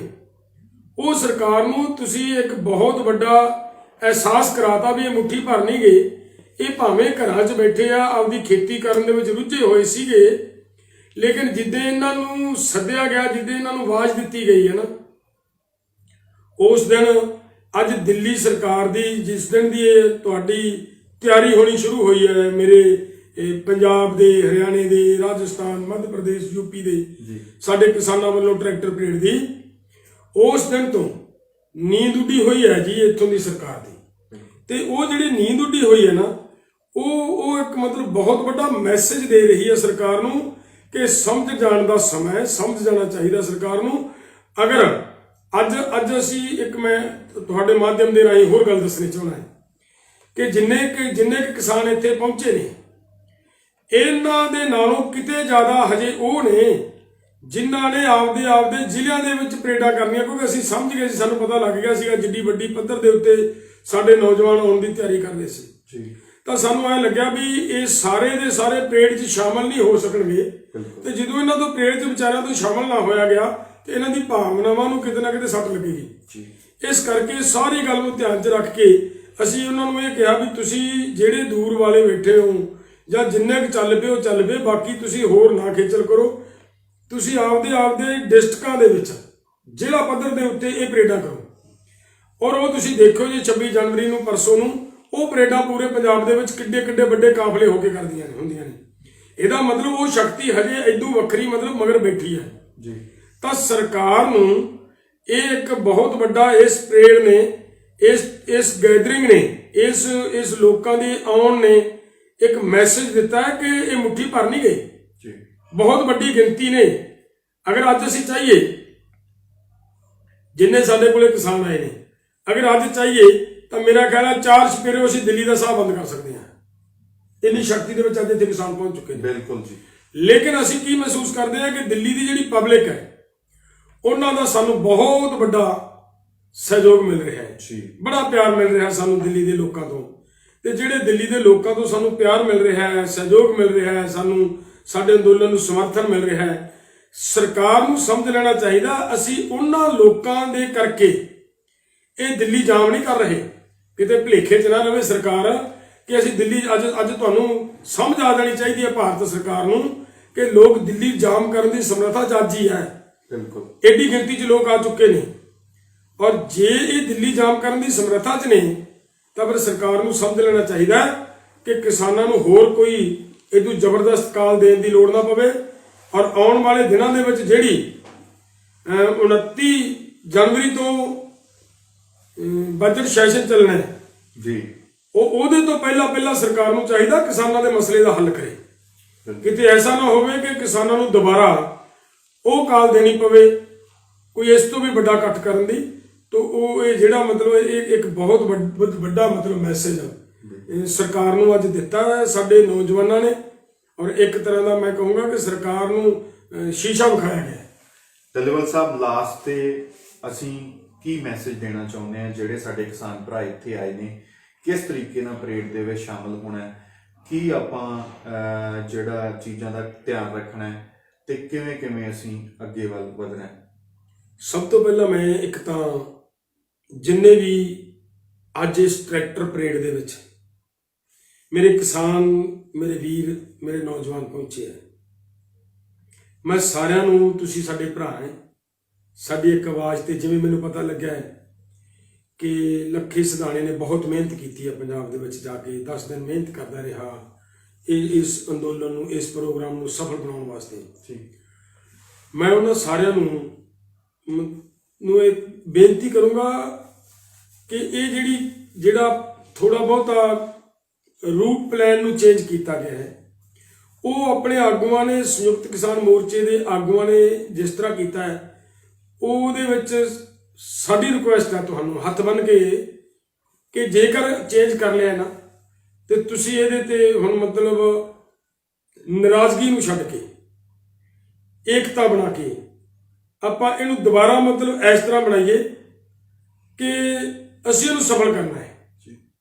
ਉਹ ਸਰਕਾਰ ਨੂੰ ਤੁਸੀਂ ਇੱਕ ਬਹੁਤ ਵੱਡਾ ਅਹਿਸਾਸ ਕਰਾਤਾ ਵੀ ਇਹ ਮੁੱਠੀ ਭਰ ਨਹੀਂ ਗਏ। ਇਹ ਭਾਵੇਂ ਘਰਾਂ 'ਚ ਬੈਠੇ ਆ, ਆਪਦੀ ਖੇਤੀ ਕਰਨ ਦੇ ਵਿੱਚ ਰੁੱਝੇ ਹੋਏ ਸੀਗੇ, ਲੇਕਿਨ ਜਿੱਦਾਂ ਇਹਨਾਂ ਨੂੰ ਸੱਦਿਆ ਗਿਆ, ਜਿੱਦਾਂ ਇਹਨਾਂ ਨੂੰ ਆਵਾਜ਼ ਦਿੱਤੀ ਗਈ ਹੈ ਨਾ, ਉਸ ਦਿਨ ਅੱਜ ਦਿੱਲੀ ਸਰਕਾਰ ਦੀ ਜਿਸ ਦਿਨ ਦੀ ਇਹ ਤੁਹਾਡੀ ਤਿਆਰੀ ਹੋਣੀ ਸ਼ੁਰੂ ਹੋਈ ਹੈ, ਮੇਰੇ ਪੰਜਾਬ ਦੇ, ਹਰਿਆਣੇ ਦੇ, ਰਾਜਸਥਾਨ, ਮੱਧ ਪ੍ਰਦੇਸ਼, ਯੂਪੀ ਦੇ ਸਾਡੇ ਕਿਸਾਨਾਂ ਵੱਲੋਂ ਟਰੈਕਟਰ ਪਰੇਡ ਦੀ, ਉਸ ਦਿਨ ਤੋਂ ਨੀਂਦ ਉੱਡੀ ਹੋਈ ਹੈ ਜੀ ਇੱਥੋਂ ਦੀ ਸਰਕਾਰ ਦੀ। ਤੇ ਉਹ ਜਿਹੜੀ ਨੀਂਦ ਉੱਡੀ ਹੋਈ ਹੈ ਨਾ, ਉਹ ਇੱਕ ਮਤਲਬ ਬਹੁਤ ਵੱਡਾ ਮੈਸੇਜ ਦੇ ਰਹੀ ਹੈ ਸਰਕਾਰ ਨੂੰ ਕਿ ਸਮਝ ਜਾਣ ਦਾ ਸਮਾਂ ਹੈ, ਸਮਝ ਜਾਣਾ ਚਾਹੀਦਾ ਸਰਕਾਰ ਨੂੰ। ਅਗਰ ਅੱਜ ਅਸੀਂ ਇੱਕ ਮੈਂ ਤੁਹਾਡੇ ਮਾਧਿਅਮ ਦੇ ਰਾਹੀਂ ਹੋਰ ਗੱਲ ਦੱਸਣੀ ਚਾਹੁੰਦਾ ਹਾਂ ਕਿ ਜਿੰਨੇ ਕੁ ਕਿਸਾਨ ਇੱਥੇ ਪਹੁੰਚੇ ਨੇ, ਇਹਨਾਂ ਦੇ ਨਾਲੋਂ ਕਿਤੇ ਜ਼ਿਆਦਾ ਹਜੇ ਉਹ ਨੇ ਜਿਨ੍ਹਾਂ ਨੇ ਆਪਦੇ ਜ਼ਿਲ੍ਹਿਆਂ ਦੇ ਵਿੱਚ ਪਰੇਡਾਂ ਕਰਨੀਆਂ, ਕਿਉਂਕਿ ਅਸੀਂ ਸਮਝ ਗਏ ਸੀ, ਸਾਨੂੰ ਪਤਾ ਲੱਗ ਗਿਆ ਸੀਗਾ ਜਿੱਡੀ ਵੱਡੀ ਪੱਧਰ ਦੇ ਉੱਤੇ ਸਾਡੇ ਨੌਜਵਾਨ ਆਉਣ ਦੀ ਤਿਆਰੀ ਕਰਦੇ ਸੀ ਜੀ। ਤਾਂ ਸਾਨੂੰ ਐਂ ਲੱਗਿਆ ਵੀ ਇਹ ਸਾਰੇ ਦੇ ਸਾਰੇ ਪਰੇਡ 'ਚ ਸ਼ਾਮਲ ਨਹੀਂ ਹੋ ਸਕਣਗੇ, ਤੇ ਜਦੋਂ ਇਹਨਾਂ ਤੋਂ ਪਰੇਡ 'ਚ ਵਿਚਾਰਿਆਂ ਤੋਂ ਸ਼ਾਮਲ ਨਾ ਹੋਇਆ ਗਿਆ ਤੇ ਇਹਨਾਂ ਦੀ ਭਾਵਨਾਵਾਂ ਨੂੰ ਕਿਤੇ ਨਾ ਕਿਤੇ ਸੱਟ ਲੱਗੇਗੀ ਜੀ। ਇਸ ਕਰਕੇ ਸਾਰੀ ਗੱਲ ਨੂੰ ਧਿਆਨ 'ਚ ਰੱਖ ਕੇ ਅਸੀਂ ਉਹਨਾਂ ਨੂੰ ਇਹ ਕਿਹਾ ਵੀ ਤੁਸੀਂ ਜਿਹੜੇ ਦੂਰ ਵਾਲੇ ਬੈਠੇ ਹੋ ਜਾਂ ਜਿੰਨੇ ਕੁ ਚੱਲ ਪਏ ਉਹ ਚੱਲ ਪਏ, ਬਾਕੀ ਤੁਸੀਂ ਹੋਰ ਨਾ ਖੇਚਲ ਕਰੋ। ਤੁਸੀਂ ਆਪਦੇ ਡਿਸਟ੍ਰਿਕਟਾਂ ਦੇ ਵਿੱਚ ਜ਼ਿਲ੍ਹਾ ਪੱਧਰ ਦੇ ਉੱਤੇ ਇਹ ਪਰੇਡਾਂ ਕਰੋ, ਔਰ ਉਹ ਤੁਸੀਂ ਦੇਖੋ ਜੀ 26 ਜਨਵਰੀ ਨੂੰ ਪਰਸੋਂ ਨੂੰ ਉਹ ਪਰੇਡਾਂ ਪੂਰੇ ਪੰਜਾਬ ਦੇ ਵਿੱਚ ਕਿੱਡੇ ਵੱਡੇ ਕਾਫਲੇ ਹੋ ਕੇ ਹੁੰਦੀਆਂ ਨੇ। ਇਹਦਾ ਮਤਲਬ ਉਹ ਸ਼ਕਤੀ ਹਜੇ ਇਦੋਂ ਵੱਖਰੀ ਮਤਲਬ ਮਗਰ ਬੈਠੀ ਹੈ ਜੀ। ਤਾਂ ਸਰਕਾਰ ਨੂੰ ਇਹ ਇੱਕ ਬਹੁਤ ਵੱਡਾ ਇਸ ਪਰੇਡ ਨੇ, ਇਸ ਗੈਦਰਿੰਗ ਨੇ, ਇਸ ਲੋਕਾਂ ਦੇ ਆਉਣ ਨੇ ਇੱਕ ਮੈਸੇਜ ਦਿੱਤਾ ਹੈ ਕਿ ਇਹ ਮੁੱਠੀ ਭਰ ਨਹੀਂ ਗਏ ਜੀ, ਬਹੁਤ ਵੱਡੀ ਗਿਣਤੀ ਨੇ। ਅਗਰ ਅੱਜ ਅਸੀਂ ਚਾਹੀਏ, ਜਿੰਨੇ ਸਾਡੇ ਕੋਲੇ ਕਿਸਾਨ ਆਏ ਨੇ, ਅਗਰ ਅੱਜ ਚਾਹੀਏ ਤਾਂ ਮੇਰਾ ਖਿਆਲ ਹੈ 4 ਸਪੇਰੇ ਅਸੀਂ ਦਿੱਲੀ ਦਾ ਸਾਹ ਬੰਦ ਕਰ ਸਕਦੇ ਹਾਂ। ਇੰਨੀ ਸ਼ਕਤੀ ਦੇ ਵਿੱਚ ਅੱਜ ਇੱਥੇ ਕਿਸਾਨ ਪਹੁੰਚ ਚੁੱਕੇ ਨੇ। ਬਿਲਕੁਲ ਜੀ। ਲੇਕਿਨ ਅਸੀਂ ਕੀ ਮਹਿਸੂਸ ਕਰਦੇ ਹਾਂ ਕਿ ਦਿੱਲੀ ਦੀ ਜਿਹੜੀ ਪਬਲਿਕ ਹੈ ਉਹਨਾਂ ਦਾ ਸਾਨੂੰ ਬਹੁਤ ਵੱਡਾ ਸਹਿਯੋਗ ਮਿਲ ਰਿਹਾ ਹੈ ਜੀ, ਬੜਾ ਪਿਆਰ ਮਿਲ ਰਿਹਾ ਸਾਨੂੰ ਦਿੱਲੀ ਦੇ ਲੋਕਾਂ ਤੋਂ। ਤੇ ਜਿਹੜੇ ਦਿੱਲੀ ਦੇ ਲੋਕਾਂ ਤੋਂ ਸਾਨੂੰ ਪਿਆਰ ਮਿਲ ਰਿਹਾ ਹੈ, ਸਹਿਯੋਗ ਮਿਲ ਰਿਹਾ ਹੈ, ਸਾਨੂੰ ਸਾਡੇ ਅੰਦੋਲਨ ਨੂੰ ਸਮਰਥਨ ਮਿਲ ਰਿਹਾ ਹੈ, ਸਰਕਾਰ ਨੂੰ ਸਮਝ ਲੈਣਾ ਚਾਹੀਦਾ ਅਸੀਂ ਉਹਨਾਂ ਲੋਕਾਂ ਦੇ ਕਰਕੇ ਇਹ ਦਿੱਲੀ ਜਾਮ ਨਹੀਂ ਕਰ ਰਹੇ। ਕਿਤੇ ਭੁਲੇਖੇ 'ਚ ਨਾ ਰਵੇ ਸਰਕਾਰ ਕਿ ਅਸੀਂ ਦਿੱਲੀ ਅੱਜ ਤੁਹਾਨੂੰ ਸਮਝ ਆ ਜਾਣੀ ਚਾਹੀਦੀ ਹੈ ਭਾਰਤ ਸਰਕਾਰ ਨੂੰ ਕਿ ਲੋਕ ਦਿੱਲੀ ਜਾਮ ਕਰਨ ਦੀ ਸਮਰੱਥਾ 'ਚ ਅੱਜ ਹੀ ਹੈ। ਬਿਲਕੁਲ ਏਡੀ ਗਿਣਤੀ 'ਚ ਲੋਕ ਆ ਚੁੱਕੇ ਨੇ, ਔਰ ਜੇ ਇਹ ਦਿੱਲੀ ਜਾਮ ਕਰਨ ਦੀ ਸਮਰੱਥਾ 'ਚ ਨੇ ਤਾਂ ਫਿਰ ਸਰਕਾਰ ਨੂੰ ਸਮਝ ਲੈਣਾ ਚਾਹੀਦਾ ਕਿ ਕਿਸਾਨਾਂ ਨੂੰ ਹੋਰ ਕੋਈ ਇਹਨੂੰ ਜ਼ਬਰਦਸਤ ਕਾਲ ਦੇਣ ਦੀ ਲੋੜ ਨਾ ਪਵੇ। ਔਰ ਆਉਣ ਵਾਲੇ ਦਿਨਾਂ ਦੇ ਵਿੱਚ ਜਿਹੜੀ 29 ਜਨਵਰੀ ਤੋਂ ਬਜਟ ਸੈਸ਼ਨ ਚੱਲਣਾ ਹੈ ਜੀ, ਉਹਦੇ ਤੋਂ ਪਹਿਲਾਂ ਸਰਕਾਰ ਨੂੰ ਚਾਹੀਦਾ ਕਿਸਾਨਾਂ ਦੇ ਮਸਲੇ ਦਾ ਹੱਲ ਕਰੇ। ਕਿਤੇ ਐਸਾ ਨਾ ਹੋਵੇ ਕਿ ਕਿਸਾਨਾਂ ਨੂੰ ਦੁਬਾਰਾ ਉਹ ਕਾਲ ਦੇਣੀ ਪਵੇ ਕੋਈ ਇਸ ਤੋਂ ਵੀ ਵੱਡਾ ਇਕੱਠ ਕਰਨ ਦੀ। ਤਾਂ ਉਹ ਇਹ ਜਿਹੜਾ ਮਤਲਬ ਇਹ ਇੱਕ ਬਹੁਤ ਵੱਡਾ ਮਤਲਬ ਮੈਸੇਜ ਸਰਕਾਰ ਨੂੰ ਅੱਜ ਦਿੱਤਾ ਹੈ ਸਾਡੇ ਨੌਜਵਾਨਾਂ ਨੇ, ਔਰ ਇੱਕ ਤਰ੍ਹਾਂ ਦਾ ਮੈਂ ਕਹੂੰਗਾ ਕਿ ਸਰਕਾਰ ਨੂੰ ਸ਼ੀਸ਼ਾ ਵਿਖਾਇਆ ਗਿਆ। ਟੱਲੇਵਾਲ ਸਾਹਿਬ, ਲਾਸਟ ਤੇ ਅਸੀਂ ਕੀ ਮੈਸੇਜ ਦੇਣਾ ਚਾਹੁੰਦੇ ਹਾਂ ਜਿਹੜੇ ਸਾਡੇ ਕਿਸਾਨ ਭਰਾ ਇੱਥੇ ਆਏ ਨੇ, ਕਿਸ ਤਰੀਕੇ ਨਾਲ ਪਰੇਡ ਦੇ ਵਿੱਚ ਸ਼ਾਮਲ ਹੋਣਾ ਹੈ, ਕੀ ਆਪਾਂ ਜਿਹੜਾ ਚੀਜ਼ਾਂ ਦਾ ਧਿਆਨ ਰੱਖਣਾ ਹੈ ਤੇ ਕਿਵੇਂ ਅਸੀਂ ਅੱਗੇ ਵੱਲ ਵਧਣਾ ਹੈ? ਸਭ ਤੋਂ ਪਹਿਲਾਂ ਮੈਂ ਇੱਕ ਤਾਂ ਜਿੰਨੇ ਵੀ ਅੱਜ ਇਸ ਟਰੈਕਟਰ ਪਰੇਡ ਦੇ ਵਿੱਚ ਮੇਰੇ ਕਿਸਾਨ, ਮੇਰੇ ਵੀਰ, ਮੇਰੇ ਨੌਜਵਾਨ ਪਹੁੰਚੇ ਹੈ, ਮੈਂ ਸਾਰਿਆਂ ਨੂੰ, ਤੁਸੀਂ ਸਾਡੇ ਭਰਾ ਹੈ, ਸਾਡੀ ਇੱਕ ਆਵਾਜ਼ ਤੇ ਜਿਵੇਂ ਮੈਨੂੰ ਪਤਾ ਲੱਗਿਆ ਹੈ ਕਿ ਲੱਖੀ ਸਿਧਾਣੇ ਨੇ ਬਹੁਤ ਮਿਹਨਤ ਕੀਤੀ ਹੈ ਪੰਜਾਬ ਦੇ ਵਿੱਚ ਜਾ ਕੇ 10 ਦਿਨ ਮਿਹਨਤ ਕਰਦਾ ਰਿਹਾ ਇਸ ਅੰਦੋਲਨ ਨੂੰ ਇਸ ਪ੍ਰੋਗਰਾਮ ਨੂੰ ਸਫਲ ਬਣਾਉਣ ਵਾਸਤੇ। ਮੈਂ ਉਹਨਾਂ ਸਾਰਿਆਂ ਨੂੰ ਇਹ ਬੇਨਤੀ ਕਰੂੰਗਾ ਕਿ ਇਹ ਜਿਹੜਾ ਥੋੜਾ ਬਹੁਤਾ ਰੂਟ ਪਲਾਨ ਨੂੰ ਚੇਂਜ ਕੀਤਾ ਗਿਆ ਹੈ ਉਹ ਆਪਣੇ ਆਗੂਆਂ ਨੇ ਸੰਯੁਕਤ ਕਿਸਾਨ ਮੋਰਚੇ ਦੇ ਆਗੂਆਂ ਨੇ ਜਿਸ ਤਰ੍ਹਾਂ ਕੀਤਾ ਹੈ ਉਹਦੇ ਵਿੱਚ ਸਾਡੀ ਰਿਕੁਐਸਟ ਹੈ ਤੁਹਾਨੂੰ ਹੱਥ ਬੰਨ੍ਹ ਕੇ ਕਿ ਜੇਕਰ ਚੇਂਜ ਕਰ ਲਿਆ ਨਾ ਤੇ ਤੁਸੀਂ ਇਹਦੇ ਤੇ ਹੁਣ ਮਤਲਬ ਨਾਰਾਜ਼ਗੀ ਨੂੰ ਛੱਡ ਕੇ ਏਕਤਾ ਬਣਾ ਕੇ ਆਪਾਂ ਇਹਨੂੰ ਦੁਬਾਰਾ ਮਤਲਬ ਇਸ ਤਰ੍ਹਾਂ ਬਣਾਈਏ ਕਿ ਅਸੀਂ ਇਹਨੂੰ ਸਫਲ ਕਰਨਾ ਹੈ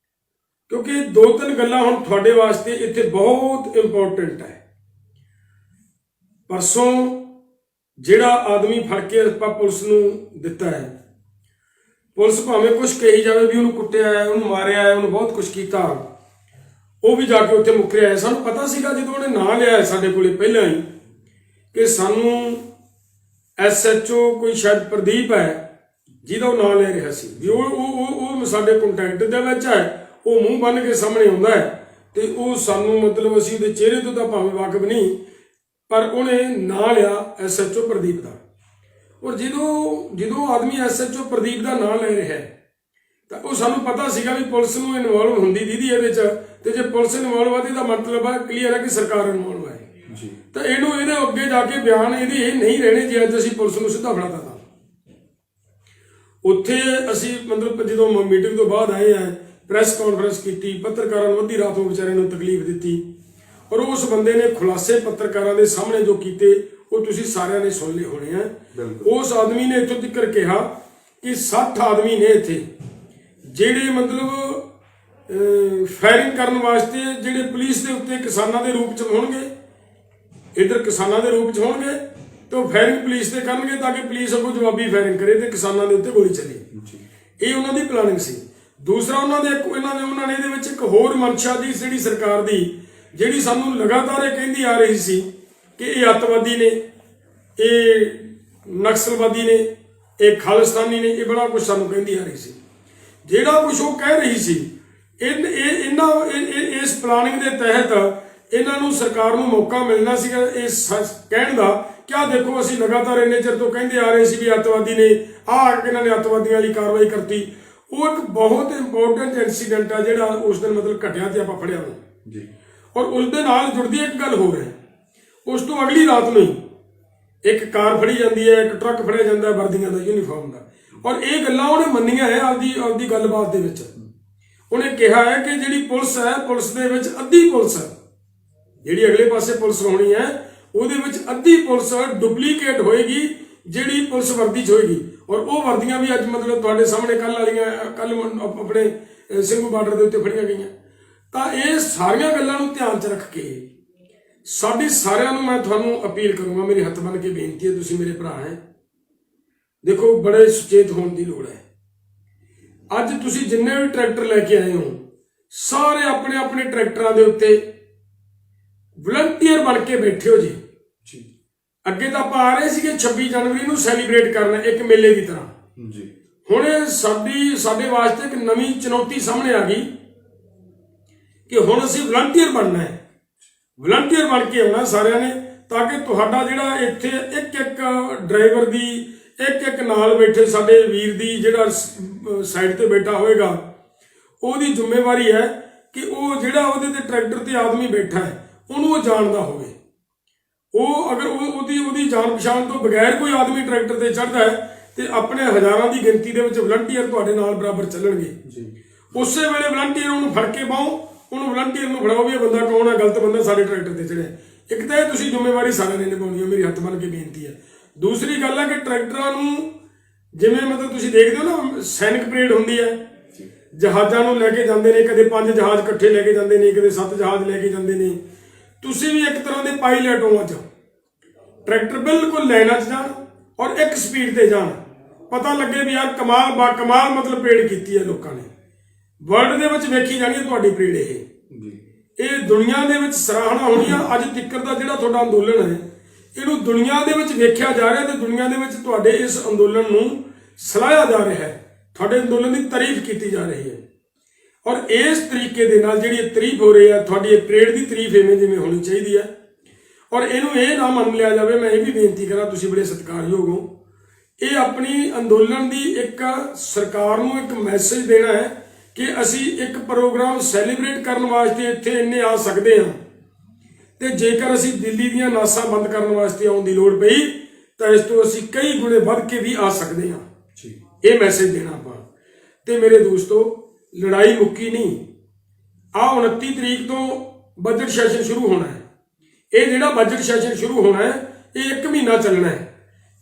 ਕਿਉਂਕਿ 2-3 ਗੱਲਾਂ ਹੁਣ ਤੁਹਾਡੇ ਵਾਸਤੇ ਇੱਥੇ ਬਹੁਤ ਇੰਪੋਰਟੈਂਟ ਹੈ। ਪਰਸੋਂ ਜਿਹੜਾ ਆਦਮੀ ਫੜ ਕੇ ਆਪਾਂ ਪੁਲਿਸ ਨੂੰ ਦਿੱਤਾ ਹੈ ਪੁਲਿਸ ਭਾਵੇਂ ਕੁਛ ਕਹੀ ਜਾਵੇ ਵੀ ਉਹਨੂੰ ਕੁੱਟਿਆ ਹੈ ਉਹਨੂੰ ਮਾਰਿਆ ਹੈ ਉਹਨੂੰ ਬਹੁਤ ਕੁਛ ਕੀਤਾ ਉਹ ਵੀ ਜਾ ਕੇ ਉੱਥੇ ਮੁੱਕਰਿਆ ਹੈ। ਸਾਨੂੰ ਪਤਾ ਸੀਗਾ ਜਦੋਂ ਉਹਨੇ ਨਾਂ ਲਿਆ ਸਾਡੇ ਕੋਲੇ ਪਹਿਲਾਂ ਹੀ ਕਿ ਸਾਨੂੰ SHO ਕੋਈ ਸ਼ਾਇਦ ਪ੍ਰਦੀਪ ਹੈ ਜਿਹਦਾ ਉਹ ਨਾਂ ਲੈ ਰਿਹਾ ਸੀ ਵੀ ਉਹ ਸਾਡੇ ਕੰਟੈਕਟ ਦੇ ਵਿੱਚ ਹੈ ਉਹ ਮੂੰਹ ਬੰਨ ਕੇ ਸਾਹਮਣੇ ਆਉਂਦਾ ਹੈ ਤੇ ਉਹ ਸਾਨੂੰ ਮਤਲਬ ਅਸੀਂ ਉਹਦੇ ਚਿਹਰੇ ਤੋਂ ਤਾਂ ਭਾਵੇਂ ਵਾਕਿਫ ਨਹੀਂ ਪਰ ਉਹਨੇ ਨਾਂ ਲਿਆ SHO ਪ੍ਰਦੀਪ ਦਾ। ਔਰ ਜਦੋਂ ਆਦਮੀ SHO ਪ੍ਰਦੀਪ ਦਾ ਨਾਂ ਲੈ ਰਿਹਾ ਹੈ ਤਾਂ ਉਹ ਸਾਨੂੰ ਪਤਾ ਸੀਗਾ ਵੀ ਪੁਲਿਸ ਨੂੰ ਇਨਵੋਲਵ ਹੁੰਦੀ ਦੀਦੀ ਇਹਦੇ 'ਚ ਤੇ ਜੇ ਪੁਲਿਸ ਇਨਵੋਲਵ ਆ ਇਹਦਾ ਮਤਲਬ ਆ ਕਲੀਅਰ ਹੈ ਕਿ ਸਰਕਾਰ ਇਨਵੋਲਵ ਹੈ ਤਾਂ ਇਹਦੇ ਅੱਗੇ ਜਾ ਕੇ ਬਿਆਨ ਇਹਦੇ ਇਹ ਨਹੀਂ ਰਹਿਣੇ ਜੇ ਅੱਜ ਅਸੀਂ ਪੁਲਿਸ ਨੂੰ ਸਿੱਧਾ ਫੜਾਤਾ ਤਾਂ। ਉੱਥੇ ਅਸੀਂ ਮਤਲਬ ਜਦੋਂ ਮੀਟਿੰਗ ਤੋਂ ਬਾਅਦ ਆਏ ਆ ਪ੍ਰੈਸ ਕਾਨਫਰੰਸ ਕੀਤੀ ਪੱਤਰਕਾਰਾਂ ਨੂੰ ਅੱਧੀ ਰਾਤ ਨੂੰ ਵਿਚਾਰਿਆਂ ਨੂੰ ਤਕਲੀਫ ਦਿੱਤੀ ਔਰ ਉਸ ਬੰਦੇ ਨੇ ਖੁਲਾਸੇ ਪੱਤਰਕਾਰਾਂ ਦੇ ਸਾਹਮਣੇ ਜੋ ਕੀਤੇ ਉਹ ਤੁਸੀਂ ਸਾਰਿਆਂ ਨੇ ਸੁਣ ਲਏ ਹੋਣੇ ਆ। ਉਸ ਆਦਮੀ ਨੇ ਇੱਥੋਂ ਤੱਕ ਕਿਹਾ ਕਿ 60 ਆਦਮੀ ਨੇ ਇੱਥੇ ਜਿਹੜੇ ਮਤਲਬ ਫਾਇਰਿੰਗ ਕਰਨ ਵਾਸਤੇ ਜਿਹੜੇ ਪੁਲਿਸ ਦੇ ਉੱਤੇ ਕਿਸਾਨਾਂ ਦੇ ਰੂਪ 'ਚ ਹੋਣਗੇ ਇੱਧਰ ਕਿਸਾਨਾਂ ਦੇ ਰੂਪ 'ਚ ਹੋਣਗੇ ਤੇ ਉਹ ਫਾਇਰਿੰਗ ਪੁਲਿਸ ਤੇ ਕਰਨਗੇ ਤਾਂ ਕਿ ਪੁਲਿਸ ਅੱਗੋਂ ਜਵਾਬੀ ਫਾਇਰਿੰਗ ਕਰੇ ਤੇ ਕਿਸਾਨਾਂ ਦੇ ਉੱਤੇ ਗੋਲੀ ਚੱਲੇ। ਇਹ ਉਹਨਾਂ ਦੀ ਪਲਾਨਿੰਗ ਸੀ। ਦੂਸਰਾ ਉਹਨਾਂ ਨੇ ਇਹਦੇ ਵਿੱਚ ਇੱਕ ਹੋਰ ਮਨਸ਼ਾ ਦੀ ਜਿਹੜੀ ਸਰਕਾਰ ਦੀ ਜਿਹੜੀ ਸਾਨੂੰ ਲਗਾਤਾਰ ਇਹ ਕਹਿੰਦੀ ਆ ਰਹੀ ਸੀ ਕਿ ਇਹ ਅੱਤਵਾਦੀ ਨੇ ਇਹ ਨਕਸਲਵਾਦੀ ਨੇ ਇਹ ਖਾਲਿਸਤਾਨੀ ਨੇ ਇਹ ਬੜਾ ਕੁਝ ਸਾਨੂੰ ਕਹਿੰਦੀ ਆ ਰਹੀ ਸੀ। ਜਿਹੜਾ ਕੁਝ ਉਹ ਕਹਿ ਰਹੀ ਸੀ ਇਸ ਪਲਾਨਿੰਗ ਦੇ ਤਹਿਤ ਇਹਨਾਂ ਨੂੰ ਸਰਕਾਰ ਨੂੰ ਮੌਕਾ ਮਿਲਣਾ ਸੀਗਾ ਇਸ ਕਹਿਣ ਦਾ ਕਿ ਆਹ ਦੇਖੋ ਅਸੀਂ ਲਗਾਤਾਰ ਇੰਨੇ ਚਿਰ ਤੋਂ ਕਹਿੰਦੇ ਆ ਰਹੇ ਸੀ ਵੀ ਅੱਤਵਾਦੀ ਨੇ ਇਹਨਾਂ ਨੇ ਅੱਤਵਾਦੀਆਂ ਵਾਲੀ ਕਾਰਵਾਈ ਕਰਤੀ। ਉਹ ਇੱਕ ਬਹੁਤ ਇੰਪੋਰਟੈਂਟ ਇਨਸੀਡੈਂਟ ਆ ਜਿਹੜਾ ਉਸ ਦਿਨ ਮਤਲਬ ਘਟਿਆ ਤੇ ਆਪਾਂ ਫੜਿਆ ਉਹਨੂੰ ਜੀ। ਔਰ ਉਸ ਦੇ ਨਾਲ ਜੁੜਦੀ ਇੱਕ ਗੱਲ ਹੋਰ ਹੈ ਉਸ ਤੋਂ ਅਗਲੀ ਰਾਤ ਨੂੰ ਹੀ ਇੱਕ ਕਾਰ ਫੜੀ ਜਾਂਦੀ ਹੈ ਇੱਕ ਟਰੱਕ ਫੜਿਆ ਜਾਂਦਾ ਵਰਦੀਆਂ ਦਾ ਯੂਨੀਫਾਰਮ ਦਾ ਔਰ ਇਹ ਗੱਲਾਂ ਉਹਨੇ ਮੰਨੀਆਂ ਹੈ ਆਪਦੀ ਗੱਲਬਾਤ ਦੇ ਵਿੱਚ। ਉਹਨੇ ਕਿਹਾ ਹੈ ਕਿ ਜਿਹੜੀ ਪੁਲਿਸ ਹੈ ਪੁਲਿਸ ਦੇ ਵਿੱਚ ਅੱਧੀ ਪੁਲਿਸ ਹੈ ਜਿਹੜੀ ਅਗਲੇ ਪਾਸੇ ਪੁਲਿਸ ਹੋਣੀ ਹੈ ਉਹਦੇ ਵਿੱਚ ਅੱਧੀ ਪੁਲਿਸ ਡੁਪਲੀਕੇਟ ਹੋਏਗੀ ਜਿਹੜੀ ਪੁਲਿਸ ਵਰਦੀ 'ਚ ਹੋਏਗੀ ਔਰ ਉਹ ਵਰਦੀਆਂ ਵੀ ਅੱਜ ਮਤਲਬ ਤੁਹਾਡੇ ਸਾਹਮਣੇ ਕੱਲ ਆਪਣੇ ਸਿੰਘੂ ਬਾਰਡਰ ਦੇ ਉੱਤੇ ਫੜੀਆਂ ਗਈਆਂ। ਤਾਂ ਇਹ ਸਾਰੀਆਂ ਗੱਲਾਂ ਨੂੰ ਧਿਆਨ 'ਚ ਰੱਖ ਕੇ ਸਾਡੀ ਸਾਰਿਆਂ ਨੂੰ ਮੈਂ ਤੁਹਾਨੂੰ ਅਪੀਲ ਕਰੂੰਗਾ ਮੇਰੀ ਹੱਥ ਬੰਨ੍ਹ ਕੇ ਬੇਨਤੀ ਹੈ ਤੁਸੀਂ ਮੇਰੇ ਭਰਾ ਹੈ ਦੇਖੋ ਬੜੇ ਸੁਚੇਤ ਹੋਣ ਦੀ ਲੋੜ ਹੈ। ਅੱਜ ਤੁਸੀਂ ਜਿੰਨੇ ਵੀ ਟਰੈਕਟਰ ਲੈ ਕੇ ਆਏ ਹੋ ਸਾਰੇ ਆਪਣੇ ਆਪਣੇ ਟਰੈਕਟਰਾਂ ਦੇ ਉੱਤੇ ਵਲੰਟੀਅਰ ਬਣ ਕੇ ਬੈਠੇ ਹੋ ਜੀ। ਅੱਗੇ ਤਾਂ ਆਪਾਂ ਆ ਰਹੇ ਸੀਗੇ 26 ਜਨਵਰੀ ਨੂੰ ਸੈਲੀਬ੍ਰੇਟ ਕਰਨਾ ਇੱਕ ਮੇਲੇ ਦੀ ਤਰ੍ਹਾਂ ਜੀ। ਹੁਣ ਸਾਡੇ ਵਾਸਤੇ ਇੱਕ ਨਵੀਂ ਚੁਣੌਤੀ ਸਾਹਮਣੇ ਆ ਗਈ ਕਿ ਹੁਣ ਅਸੀਂ ਵਲੰਟੀਅਰ ਬਣਨਾ ਹੈ। ਵਲੰਟੀਅਰ ਬਣ ਕੇ ਆਉਣਾ ਸਾਰਿਆਂ ਨੇ ਤਾਂ ਕਿ ਤੁਹਾਡਾ ਜਿਹੜਾ ਇੱਥੇ ਇੱਕ ਡਰਾਈਵਰ ਦੀ ਇੱਕ ਨਾਲ ਬੈਠੇ ਸਾਡੇ ਵੀਰ ਦੀ ਜਿਹੜਾ ਸਾਈਡ ਤੇ ਬੈਠਾ ਹੋਏਗਾ ਉਹਦੀ ਜ਼ਿੰਮੇਵਾਰੀ ਹੈ ਕਿ ਉਹ ਜਿਹੜਾ ਉਹਦੇ ਤੇ ਟਰੈਕਟਰ ਤੇ ਆਦਮੀ ਬੈਠਾ ਹੈ ਉਹਨੂੰ ਉਹ ਜਾਣਦਾ ਹੋਵੇ। ਉਹ ਅਗਰ ਉਹਦੀ ਜਾਣ ਪਛਾਣ ਤੋਂ ਬਗੈਰ ਕੋਈ ਆਦਮੀ ਟਰੈਕਟਰ ਤੇ ਚੜ੍ਹਦਾ ਹੈ ਤੇ ਆਪਣੇ ਹਜ਼ਾਰਾਂ ਦੀ ਗਿਣਤੀ ਦੇ ਵਿੱਚ ਵਲੰਟੀਅਰ ਤੁਹਾਡੇ ਨਾਲ ਬਰਾਬਰ ਚੱਲਣਗੇ ਜੀ। ਉਸੇ ਵੇਲੇ ਵਲੰਟੀਅਰ ਉਹਨੂੰ ਫੜ ਕੇ ਪਾਓ ਉਹਨੂੰ ਵਲੰਟੀਅਰ ਨੂੰ ਫੜਾਓ ਵੀ ਇਹ ਬੰਦਾ ਕੌਣ ਹੈ ਗਲਤ ਬੰਦਾ ਸਾਡੇ ਟਰੈਕਟਰ ਤੇ ਚੜਿਆ। ਇੱਕ ਤਾਂ ਇਹ ਤੁਸੀਂ ਜ਼ਿੰਮੇਵਾਰੀ ਸਾਰਿਆਂ ਨੇ ਨਿਭਾਉਣੀ ਹੈ ਮੇਰੀ ਹੱਥ ਬੰਨ੍ਹ ਕੇ ਬੇਨਤੀ ਹੈ। ਦੂਸਰੀ ਗੱਲ ਹੈ ਕਿ ਟਰੈਕਟਰਾਂ ਨੂੰ ਜਿਵੇਂ ਮਤਲਬ ਤੁਸੀਂ ਦੇਖਦੇ ਹੋ ਨਾ ਸੈਨਿਕ ਪਰੇਡ ਹੁੰਦੀ ਹੈ ਜਹਾਜ਼ਾਂ ਨੂੰ ਲੈ ਕੇ ਜਾਂਦੇ ਨੇ ਕਦੇ 5 ਜਹਾਜ਼ ਇਕੱਠੇ ਲੈ ਕੇ ਜਾਂਦੇ ਨੇ ਕਦੇ 7 ਜਹਾਜ਼ ਲੈ ਕੇ ਜਾਂਦੇ ਨੇ। ਤੁਸੀਂ ਵੀ ਇੱਕ ਤਰ੍ਹਾਂ ਦੇ ਪਾਇਲਟ ਹੋ ਅੱਜ ਟਰੈਕਟਰ ਬਿਲਕੁਲ ਲਾਈਨਾਂ 'ਚ ਜਾਣ ਔਰ ਇੱਕ ਸਪੀਡ ਤੇ ਜਾਣ ਪਤਾ ਲੱਗੇ ਵੀ ਯਾਰ ਕਮਾਲ ਬਾਕਮਾਲ ਮਤਲਬ ਪਰੇਡ ਕੀਤੀ ਹੈ ਲੋਕਾਂ ਨੇ ਵਰਲਡ ਦੇ ਵਿੱਚ ਵੇਖੀ ਜਾਣੀ ਹੈ ਤੁਹਾਡੀ ਪਰੇਡ ਇਹ ਦੁਨੀਆ ਦੇ ਵਿੱਚ ਸਰਾਹਣਾ ਹੋਣੀ ਆ। ਅੱਜ ਤੱਕ ਦਾ ਜਿਹੜਾ ਤੁਹਾਡਾ ਅੰਦੋਲਨ ਹੈ ਇਹਨੂੰ ਦੁਨੀਆ ਦੇ ਵਿੱਚ ਵੇਖਿਆ ਜਾ ਰਿਹਾ ਤੇ ਦੁਨੀਆ ਦੇ ਵਿੱਚ ਤੁਹਾਡੇ ਇਸ ਅੰਦੋਲਨ ਨੂੰ ਸਲਾਹਿਆ ਜਾ ਰਿਹਾ ਹੈ ਤੁਹਾਡੇ ਅੰਦੋਲਨ ਦੀ ਤਾਰੀਫ ਕੀਤੀ ਜਾ ਰਹੀ ਹੈ। ਔਰ ਇਸ ਤਰੀਕੇ ਦੇ ਨਾਲ ਜਿਹੜੀ ਤਾਰੀਫ ਹੋ ਰਹੀ ਹੈ, ਤੁਹਾਡੀ ਇਹ ਪਰੇਡ ਦੀ ਤਾਰੀਫ ਇਵੇਂ ਜਿਵੇਂ ਹੋਣੀ ਚਾਹੀਦੀ ਹੈ। ਔਰ ਇਹਨੂੰ ਇਹ ਨਾ ਮੰਨ ਲਿਆ ਜਾਵੇ, ਮੈਂ ਇਹ ਵੀ ਬੇਨਤੀ ਕਰਾਂ, ਤੁਸੀਂ ਬੜੇ ਸਤਿਕਾਰਯੋਗ ਹੋ, ਇਹ ਆਪਣੀ ਅੰਦੋਲਨ ਦੀ ਇੱਕ ਸਰਕਾਰ ਨੂੰ ਇੱਕ ਮੈਸੇਜ ਦੇਣਾ ਹੈ ਕਿ ਅਸੀਂ ਇੱਕ ਪ੍ਰੋਗਰਾਮ ਸੈਲੀਬ੍ਰੇਟ ਕਰਨ ਵਾਸਤੇ ਇੱਥੇ ਇੰਨੇ ਆ ਸਕਦੇ ਹਾਂ, ਤੇ ਜੇਕਰ ਅਸੀਂ ਦਿੱਲੀ ਦੀਆਂ ਨਾਸਾਂ ਬੰਦ ਕਰਨ ਵਾਸਤੇ ਆਉਣ ਦੀ ਲੋੜ ਪਈ ਤਾਂ ਇਸ ਤੋਂ ਅਸੀਂ ਕਈ ਗੁਣੇ ਵੱਧ ਕੇ ਵੀ ਆ ਸਕਦੇ ਹਾਂ। ਇਹ ਮੈਸੇਜ ਦੇਣਾ ਆਪਾਂ। ਤੇ ਮੇਰੇ ਦੋਸਤੋ, ਲੜਾਈ ਮੁੱਕੀ ਨਹੀਂ। ਆਹ 29 ਤਰੀਕ ਤੋਂ ਬਜਟ ਸੈਸ਼ਨ ਸ਼ੁਰੂ ਹੋਣਾ ਹੈ। ਇਹ ਜਿਹੜਾ ਬਜਟ ਸੈਸ਼ਨ ਸ਼ੁਰੂ ਹੋਣਾ ਹੈ, ਇਹ 1 ਮਹੀਨਾ ਚੱਲਣਾ ਹੈ।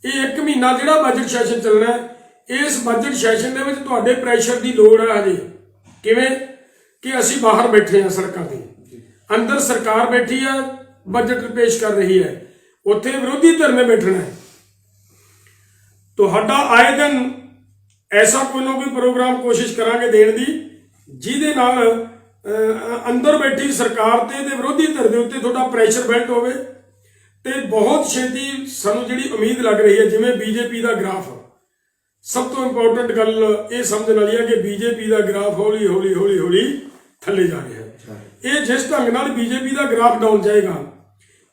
ਇਹ 1 ਮਹੀਨਾ ਜਿਹੜਾ ਬਜਟ ਸੈਸ਼ਨ ਚੱਲਣਾ ਹੈ, ਇਸ ਬਜਟ ਸੈਸ਼ਨ ਦੇ ਵਿੱਚ ਤੁਹਾਡੇ ਪ੍ਰੈਸ਼ਰ ਦੀ ਲੋੜ ਹੈ। ਹਜੇ ਕਿਵੇਂ ਕਿ ਅਸੀਂ ਬਾਹਰ ਬੈਠੇ ਹਾਂ ਸੜਕਾਂ ਤੇ, ਅੰਦਰ ਸਰਕਾਰ ਬੈਠੀ ਹੈ, ਬਜਟ ਪੇਸ਼ ਕਰ ਰਹੀ ਹੈ, ਉੱਥੇ ਵਿਰੋਧੀ ਧਿਰ ਨੇ ਬੈਠਣਾ ਹੈ। ਤੁਹਾਡਾ ਆਏ ਦਿਨ ਐਸਾ ਕੋਈ ਨਾ ਕੋਈ ਪ੍ਰੋਗਰਾਮ ਕੋਸ਼ਿਸ਼ ਕਰਾਂਗੇ ਦੇਣ ਦੀ, ਜਿਹਦੇ ਨਾਲ ਅੰਦਰ ਬੈਠੀ ਸਰਕਾਰ ਤੇ ਵਿਰੋਧੀ ਧਿਰ ਦੇ ਉੱਤੇ ਤੁਹਾਡਾ ਪ੍ਰੈਸ਼ਰ ਬਿਲਟ ਹੋਵੇ। ਤੇ ਬਹੁਤ ਛੇਤੀ ਸਾਨੂੰ ਜਿਹੜੀ ਉਮੀਦ ਲੱਗ ਰਹੀ ਹੈ, ਜਿਵੇਂ ਬੀਜੇਪੀ ਦਾ ਗ੍ਰਾਫ, ਸਭ ਤੋਂ ਇੰਪੋਰਟੈਂਟ ਗੱਲ ਇਹ ਸਮਝਣ ਵਾਲੀ ਹੈ ਕਿ ਬੀਜੇਪੀ ਦਾ ਗ੍ਰਾਫ ਹੌਲੀ ਹੌਲੀ ਹੌਲੀ ਹੌਲੀ ਥੱਲੇ ਜਾ ਰਿਹਾ ਹੈ। ਇਹ ਜਿਸ ਢੰਗ ਨਾਲ ਬੀਜੇਪੀ ਦਾ ਗ੍ਰਾਫ ਡਾਊਨ ਜਾਏਗਾ,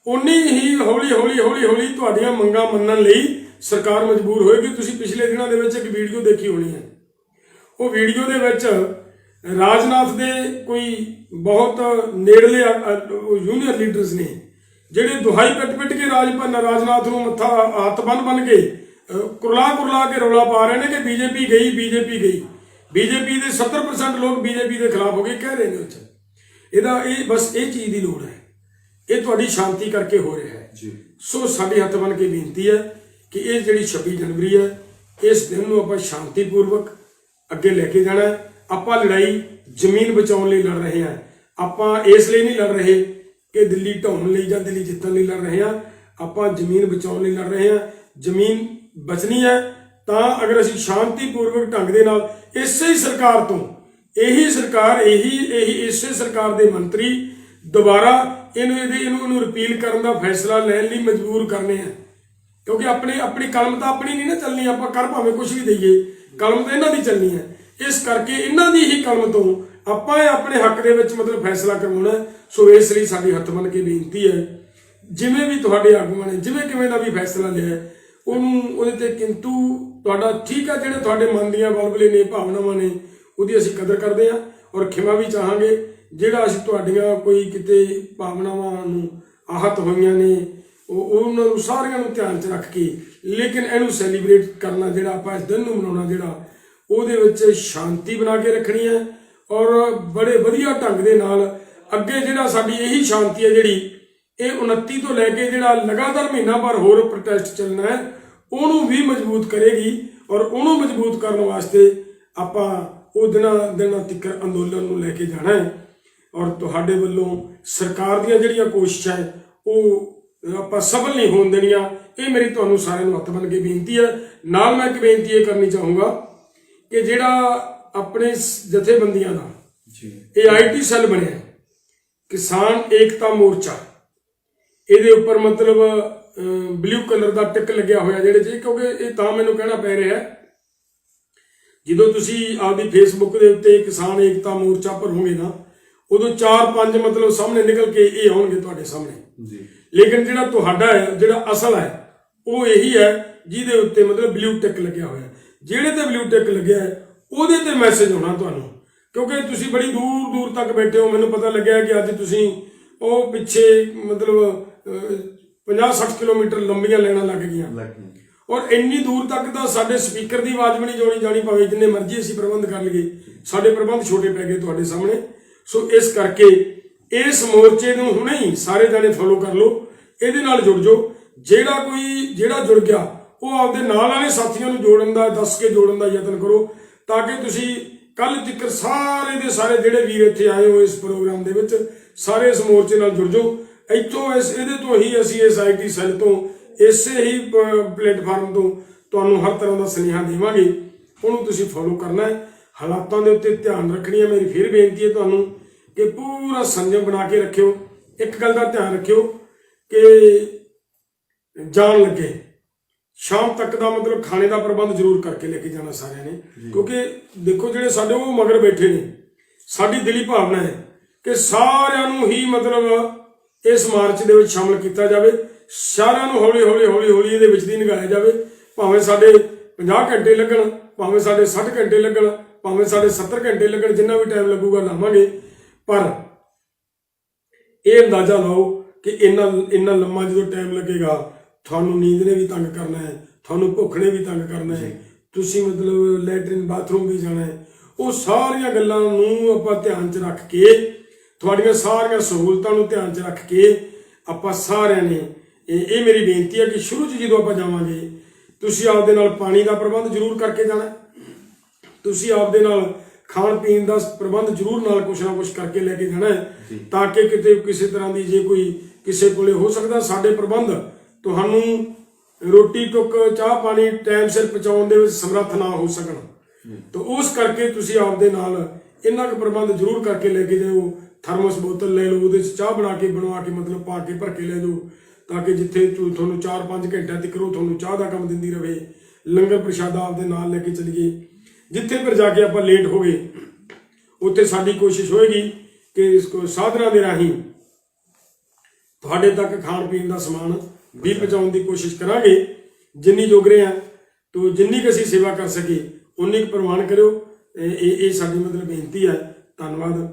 ਉਨੀ ਹੀ ਹੌਲੀ ਹੌਲੀ ਹੌਲੀ ਹੌਲੀ ਤੁਹਾਡੀਆਂ ਮੰਗਾਂ ਮੰਨਣ ਲਈ ਸਰਕਾਰ ਮਜਬੂਰ ਹੋਏਗੀ। ਤੁਸੀਂ ਪਿਛਲੇ ਦਿਨਾਂ ਦੇ ਵਿੱਚ ਇੱਕ ਵੀਡੀਓ ਦੇਖੀ ਹੋਣੀ ਹੈ। ਉਹ ਵੀਡੀਓ ਦੇ ਵਿੱਚ ਰਾਜਨਾਥ ਦੇ ਕੋਈ ਬਹੁਤ ਨੇੜਲੇ ਜੂਨੀਅਰ ਲੀਡਰਸ ਨੇ, ਜਿਹੜੇ ਦੁਹਾਈ ਪਿੱਟ ਕੇ ਰਾਜਨਾਥ ਨੂੰ ਮੱਥਾ ਹੱਥ ਬੰਨ ਕੇ ਕੁਰਲਾ ਕੇ ਰੌਲਾ ਪਾ ਰਹੇ ਨੇ ਕਿ ਬੀਜੇਪੀ ਗਈ, ਬੀਜੇਪੀ ਗਈ। ਬੀਜੇਪੀ ਦੇ 70% ਲੋਕ ਬੀਜੇਪੀ ਦੇ ਖਿਲਾਫ ਹੋ ਗਏ, ਕਹਿ ਰਹੇ ਨੇ ਉੱਥੇ। ਇਹ ਬਸ ਇਹ ਚੀਜ਼ ਦੀ ਲੋੜ ਹੈ। ਇਹ ਤੁਹਾਡੀ ਸ਼ਾਂਤੀ ਕਰਕੇ ਹੋ ਰਿਹਾ ਹੈ। ਸੋ ਸਾਡੇ ਹੱਥ ਬੰਨ ਕੇ ਬੇਨਤੀ ਹੈ ਕਿ ਇਹ ਜਿਹੜੀ 26 ਜਨਵਰੀ ਹੈ, ਇਸ ਦਿਨ ਨੂੰ ਆਪਾਂ ਸ਼ਾਂਤੀਪੂਰਵਕ ਅੱਗੇ ਲੈ ਕੇ ਜਾਣਾ ਹੈ। ਆਪਾਂ ਲੜਾਈ ਜ਼ਮੀਨ ਬਚਾਉਣ ਲਈ ਲੜ ਰਹੇ ਹਾਂ। ਆਪਾਂ ਇਸ ਲਈ ਨਹੀਂ ਲੜ ਰਹੇ ਕਿ ਦਿੱਲੀ ਢਾਉਣ ਲਈ ਜਾਂ ਦਿੱਲੀ ਜਿੱਤਣ ਲਈ ਲੜ ਰਹੇ ਹਾਂ। ਆਪਾਂ ਜ਼ਮੀਨ ਬਚਾਉਣ ਲਈ ਲੜ ਰਹੇ ਹਾਂ। ਜ਼ਮੀਨ ਬਚਣੀ ਹੈ ਤਾਂ ਅਗਰ ਅਸੀਂ ਸ਼ਾਂਤੀਪੂਰਵਕ ਢੰਗ ਦੇ ਨਾਲ ਇਸੇ ਹੀ ਸਰਕਾਰ ਤੋਂ, ਇਹੀ ਸਰਕਾਰ, ਇਸੇ ਸਰਕਾਰ ਦੇ ਮੰਤਰੀ ਦੁਬਾਰਾ ਇਹਨੂੰ ਰਿਪੀਲ ਕਰਨ ਦਾ ਫੈਸਲਾ ਲੈਣ ਲਈ ਮਜਬੂਰ ਕਰਨੇ ਆ। ਕਿਉਂਕਿ ਆਪਣੀ ਕਲਮ ਤਾਂ ਆਪਣੀ ਨਹੀਂ ਨਾ ਚੱਲਣੀ। ਆਪਾਂ ਕਰ ਭਾਵੇਂ ਕੁਝ ਵੀ ਦਈਏ, ਕਲਮ ਤਾਂ ਇਹਨਾਂ ਦੀ ਚੱਲਣੀ ਹੈ। ਇਸ ਕਰਕੇ ਇਹਨਾਂ ਦੀ ਹੀ ਕਲਮ ਤੋਂ ਆਪਾਂ ਆਪਣੇ ਹੱਕ ਦੇ ਵਿੱਚ ਮਤਲਬ ਫੈਸਲਾ ਕਰਵਾਉਣਾ। ਸੋ ਇਸ ਲਈ ਸਾਡੀ ਹੱਥ ਬੰਨ੍ਹ ਕੇ ਬੇਨਤੀ ਹੈ, ਜਿਵੇਂ ਵੀ ਤੁਹਾਡੇ ਆਗੂਆਂ ਨੇ ਜਿਵੇਂ ਕਿਵੇਂ ਦਾ ਵੀ ਫੈਸਲਾ ਲਿਆ, ਉਹਦੇ ਤੇ ਕਿੰਤੂ ਤੁਹਾਡਾ ਠੀਕ ਹੈ, ਜਿਹੜੇ ਤੁਹਾਡੇ ਮਨ ਦੀਆਂ ਬਲਬਲੇ ਨੇ, ਭਾਵਨਾਵਾਂ ਨੇ, ਉਹਦੀ ਅਸੀਂ ਕਦਰ ਕਰਦੇ ਹਾਂ ਔਰ ਖਿਮਾ ਵੀ ਚਾਹਾਂਗੇ। ਜਿਹੜਾ ਅਸੀਂ ਤੁਹਾਡੀਆਂ ਕੋਈ ਕਿਤੇ ਭਾਵਨਾਵਾਂ ਨੂੰ ਆਹਤ ਹੋਈਆਂ ਨੇ, ਉਹਨਾਂ ਨੂੰ ਸਾਰਿਆਂ ਨੂੰ ਧਿਆਨ 'ਚ ਰੱਖ ਕੇ, ਲੇਕਿਨ ਇਹਨੂੰ ਸੈਲੀਬ੍ਰੇਟ ਕਰਨਾ, ਜਿਹੜਾ ਆਪਾਂ ਇਸ ਦਿਨ ਨੂੰ ਮਨਾਉਣਾ, ਜਿਹੜਾ ਉਹਦੇ ਵਿੱਚ ਸ਼ਾਂਤੀ ਬਣਾ ਕੇ ਰੱਖਣੀ ਹੈ ਔਰ ਬੜੇ ਵਧੀਆ ਢੰਗ ਦੇ ਨਾਲ ਅੱਗੇ ਜਿਹੜਾ ਸਾਡੀ ਇਹੀ ਸ਼ਾਂਤੀ ਹੈ, ਜਿਹੜੀ ਇਹ 29 ਤੋਂ ਲੈ ਕੇ ਜਿਹੜਾ ਲਗਾਤਾਰ ਮਹੀਨਾ ਭਰ ਹੋਰ ਪ੍ਰੋਟੈਸਟ ਚੱਲਣਾ ਹੈ, ਉਹਨੂੰ ਵੀ ਮਜ਼ਬੂਤ ਕਰੇਗੀ। ਔਰ ਉਹਨੂੰ ਮਜ਼ਬੂਤ ਕਰਨ ਵਾਸਤੇ ਆਪਾਂ ਉਹ ਦਿਨਾਂ ਤੱਕ ਅੰਦੋਲਨ ਨੂੰ ਲੈ ਕੇ ਜਾਣਾ ਹੈ। ਔਰ ਤੁਹਾਡੇ ਵੱਲੋਂ ਸਰਕਾਰ ਦੀਆਂ ਜਿਹੜੀਆਂ ਕੋਸ਼ਿਸ਼ਾਂ ਹੈ, ਉਹ ਆਪਾਂ ਸਫਲ ਨਹੀਂ ਹੋਣ ਦੇਣੀਆਂ। ਇਹ ਮੇਰੀ ਤੁਹਾਨੂੰ ਸਾਰਿਆਂ ਨੂੰ ਹੱਥ ਬੰਨ੍ਹ ਕੇ ਬੇਨਤੀ ਹੈ। ਨਾਲ ਮੈਂ ਇੱਕ ਬੇਨਤੀ ਇਹ ਕਰਨੀ ਚਾਹੂੰਗਾ ਕਿ ਜਿਹੜਾ ਆਪਣੇ ਜਥੇਬੰਦੀਆਂ ਦਾ ਇਹ IT ਸੈੱਲ ਬਣਿਆ, ਕਿਸਾਨ ਏਕਤਾ ਮੋਰਚਾ, ਇਹਦੇ ਉੱਪਰ ਮਤਲਬ ਬਲੂ ਕਲਰ ਦਾ ਟਿਕ ਲੱਗਿਆ ਹੋਇਆ ਜਿਹੜੇ 'ਚ, ਕਿਉਂਕਿ ਇਹ ਤਾਂ ਮੈਨੂੰ ਕਹਿਣਾ ਪੈ ਰਿਹਾ, ਜਦੋਂ ਤੁਸੀਂ ਆਪਦੀ ਫੇਸਬੁੱਕ ਦੇ ਉੱਤੇ ਕਿਸਾਨ ਏਕਤਾ ਮੋਰਚਾ ਭਰੋਗੇ ਨਾ, ਉਦੋਂ 4-5 ਮਤਲਬ ਸਾਹਮਣੇ ਨਿਕਲ ਕੇ ਇਹ ਆਉਣਗੇ ਤੁਹਾਡੇ ਸਾਹਮਣੇ। ਲੇਕਿਨ ਜਿਹੜਾ ਤੁਹਾਡਾ ਹੈ, ਜਿਹੜਾ ਅਸਲ ਹੈ, ਉਹ ਇਹੀ ਹੈ ਜਿਹਦੇ ਉੱਤੇ ਮਤਲਬ ਬਲੂ ਟਿਕ ਲੱਗਿਆ ਹੋਇਆ। ਜਿਹੜੇ ਤੇ ਬਲੂ ਟਿਕ ਲੱਗਿਆ ਹੈ, ਉਹਦੇ ਤੇ ਮੈਸੇਜ ਹੋਣਾ ਤੁਹਾਨੂੰ, ਕਿਉਂਕਿ ਤੁਸੀਂ ਬੜੀ ਦੂਰ ਤੱਕ ਬੈਠੇ ਹੋ। ਮੈਨੂੰ ਪਤਾ ਲੱਗਿਆ ਕਿ ਅੱਜ ਤੁਸੀਂ ਉਹ ਪਿੱਛੇ ਮਤਲਬ 50-60 ਕਿਲੋਮੀਟਰ ਲੰਬੀਆਂ ਲਾਈਨਾਂ ਲੱਗ ਗਈਆਂ ਔਰ ਇੰਨੀ ਦੂਰ ਤੱਕ ਤਾਂ ਸਾਡੇ ਸਪੀਕਰ ਦੀ ਆਵਾਜ਼ ਵੀ ਨਹੀਂ ਜਾਣੀ ਭਾਵੇਂ ਜਿੰਨੇ ਮਰਜ਼ੀ ਅਸੀਂ ਪ੍ਰਬੰਧ ਕਰ ਲਈਏ, ਸਾਡੇ ਪ੍ਰਬੰਧ ਛੋਟੇ ਪੈ ਗਏ ਤੁਹਾਡੇ ਸਾਹਮਣੇ। ਸੋ ਇਸ ਕਰਕੇ ਇਸ ਮੋਰਚੇ ਨੂੰ ਹੁਣੇ ਹੀ ਸਾਰੇ ਜਾਣੇ ਫੋਲੋ ਕਰ ਲਓ, ਇਹਦੇ ਨਾਲ ਜੁੜ ਜਾਓ। ਜਿਹੜਾ ਜੁੜ ਗਿਆ ਉਹ ਆਪਦੇ ਨਾਲ ਵਾਲੇ ਸਾਥੀਆਂ ਨੂੰ ਜੋੜਨ ਦਾ, ਦੱਸ ਕੇ ਜੋੜਨ ਦਾ ਯਤਨ ਕਰੋ, ਤਾਂ ਕਿ ਤੁਸੀਂ ਕੱਲ ਤੱਕ ਸਾਰੇ ਦੇ ਸਾਰੇ ਜਿਹੜੇ ਵੀਰ ਇੱਥੇ ਆਏ ਹੋ ਇਸ ਪ੍ਰੋਗਰਾਮ ਦੇ ਵਿੱਚ, ਸਾਰੇ ਇਸ ਮੋਰਚੇ ਨਾਲ ਜੁੜ ਜਾਓ। ਇਹਦੇ ਤੋਂ ਹੀ ਅਸੀਂ ਇਸ IT ਸੈੱਲ ਤੋਂ, ਇਸੇ ਹੀ ਪਲੇਟਫਾਰਮ ਤੋਂ ਤੁਹਾਨੂੰ ਹਰ ਤਰ੍ਹਾਂ ਦਾ ਸੁਨੇਹਾ ਦੇਵਾਂਗੇ। ਉਹਨੂੰ ਤੁਸੀਂ ਫੋਲੋ ਕਰਨਾ ਹੈ, ਹਾਲਾਤਾਂ ਦੇ ਉੱਤੇ ਧਿਆਨ ਰੱਖਣੀ ਹੈ। ਮੇਰੀ ਫਿਰ ਬੇਨਤੀ ਹੈ ਤੁਹਾਨੂੰ ਕਿ ਪੂਰਾ ਸੰਜਮ ਬਣਾ ਕੇ ਰੱਖਿਓ। ਇੱਕ ਗੱਲ ਦਾ ਧਿਆਨ ਰੱਖਿਓ ਕਿ ਜਾਣ ਲੱਗੇ ਸ਼ਾਮ ਤੱਕ ਦਾ ਮਤਲਬ ਖਾਣੇ ਦਾ ਪ੍ਰਬੰਧ ਜ਼ਰੂਰ ਕਰਕੇ ਲੈ ਕੇ ਜਾਣਾ ਸਾਰਿਆਂ ਨੇ, ਕਿਉਂਕਿ ਦੇਖੋ ਜਿਹੜੇ ਸਾਡੇ ਉਹ ਮਗਰ ਬੈਠੇ ਨੇ, ਸਾਡੀ ਦਿਲੀ ਭਾਵਨਾ ਹੈ ਕਿ ਸਾਰਿਆਂ ਨੂੰ ਹੀ ਮਤਲਬ ਇਸ ਮਾਰਚ ਦੇ ਵਿੱਚ ਸ਼ਾਮਲ ਕੀਤਾ ਜਾਵੇ, ਸਾਰਿਆਂ ਨੂੰ ਹੌਲੀ ਹੌਲੀ ਇਹਦੇ ਵਿੱਚ ਦੀ ਨਿਗਾਇਆ ਜਾਵੇ। ਭਾਵੇਂ ਸਾਡੇ 50 ਘੰਟੇ ਲੱਗਣ, ਭਾਵੇਂ ਸਾਡੇ 60 ਘੰਟੇ ਲੱਗਣ, ਭਾਵੇਂ ਸਾਡੇ 70 ਘੰਟੇ ਲੱਗਣ, ਜਿੰਨਾ ਵੀ ਟਾਈਮ ਲੱਗੂਗਾ ਲਾਵਾਂਗੇ, ਪਰ ਇਹ ਅੰਦਾਜ਼ਾ ਲਾਓ ਕਿ ਇੰਨਾ ਲੰਮਾ ਜਦੋਂ ਟਾਈਮ ਲੱਗੇਗਾ, ਤੁਹਾਨੂੰ ਨੀਂਦ ਨੇ ਵੀ ਤੰਗ ਕਰਨਾ ਹੈ, ਤੁਹਾਨੂੰ ਭੁੱਖ ਨੇ ਵੀ ਤੰਗ ਕਰਨਾ ਹੈ, ਤੁਸੀਂ ਮਤਲਬ ਲੈਟਰਿਨ ਬਾਥਰੂਮ ਵੀ ਜਾਣਾ ਹੈ। ਉਹ ਸਾਰੀਆਂ ਗੱਲਾਂ ਨੂੰ ਆਪਾਂ ਧਿਆਨ 'ਚ ਰੱਖ ਕੇ, ਤੁਹਾਡੀਆਂ ਸਾਰੀਆਂ ਸਹੂਲਤਾਂ ਨੂੰ ਧਿਆਨ 'ਚ ਰੱਖ ਕੇ ਆਪਾਂ ਸਾਰਿਆਂ ਨੇ ਇਹ ਮੇਰੀ ਬੇਨਤੀ ਹੈ ਕਿ ਸ਼ੁਰੂ 'ਚ ਜਦੋਂ ਆਪਾਂ ਜਾਵਾਂਗੇ, ਤੁਸੀਂ ਆਪਦੇ ਨਾਲ ਪਾਣੀ ਦਾ ਪ੍ਰਬੰਧ ਜ਼ਰੂਰ ਕਰਕੇ ਜਾਣਾ, ਤੁਸੀਂ ਆਪਦੇ ਨਾਲ ਖਾਣ ਪੀਣ ਦਾ ਪ੍ਰਬੰਧ ਜ਼ਰੂਰ ਨਾਲ ਕੁਛ ਨਾ ਕੁਛ ਕਰਕੇ ਲੈ ਕੇ ਜਾਣਾ ਹੈ, ਤਾਂ ਕਿ ਕਿਤੇ ਕਿਸੇ ਤਰ੍ਹਾਂ ਦੀ ਜੇ ਕੋਈ ਕਿਸੇ ਕੋਲੇ ਹੋ ਸਕਦਾ ਸਾਡੇ ਪ੍ਰਬੰਧ ਤੁਹਾਨੂੰ ਰੋਟੀ ਟੁੱਕ ਚਾਹ ਪਾਣੀ ਟਾਈਮ ਸਿਰ ਪਹੁੰਚਾਉਣ ਦੇ ਵਿੱਚ ਸਮਰੱਥ ਨਾ ਹੋ ਸਕਣ, ਤਾਂ ਉਸ ਕਰਕੇ ਤੁਸੀਂ ਆਪਦੇ ਨਾਲ ਇੰਨਾ ਕੁ ਪ੍ਰਬੰਧ ਜ਼ਰੂਰ ਕਰਕੇ ਲੈ ਕੇ ਜਾਓ। ਥਰਮਸ ਬੋਤਲ ਲੈ ਲਓ, ਉਹਦੇ 'ਚ ਚਾਹ ਬਣਵਾ ਕੇ ਮਤਲਬ ਪਾ ਕੇ ਭਰ ਕੇ ਲੈ ਜਾਓ, ਤਾਂ ਕਿ ਜਿੱਥੇ ਤੁਹਾਨੂੰ 4-5 ਘੰਟਿਆਂ ਤੱਕ ਉਹ ਤੁਹਾਨੂੰ ਚਾਹ ਦਾ ਕੰਮ ਦਿੰਦੀ ਰਹੇ। ਲੰਗਰ ਪ੍ਰਸ਼ਾਦਾ ਆਪਦੇ ਨਾਲ ਲੈ ਕੇ ਚਲੀਏ। ਜਿੱਥੇ ਪਰ ਜਾ ਕੇ ਆਪਾਂ ਲੇਟ ਹੋ ਗਏ, ਉੱਥੇ ਸਾਡੀ ਕੋਸ਼ਿਸ਼ ਹੋਏਗੀ ਕਿ ਇਸ ਸਾਧਨਾਂ ਦੇ ਰਾਹੀਂ ਤੁਹਾਡੇ ਤੱਕ ਖਾਣ ਪੀਣ ਦਾ ਸਮਾਨ ਵੀ ਪਹੁੰਚਾਉਣ ਦੀ ਕੋਸ਼ਿਸ਼ ਕਰਾਂਗੇ। ਜਿੰਨੀ ਜੋਗ ਰਹੇ ਆ, तो जिन्नी क असीं सेवा कर सके उन्नी क प्रवान करो। ये साडी मतलब बेनती है। धन्यवाद।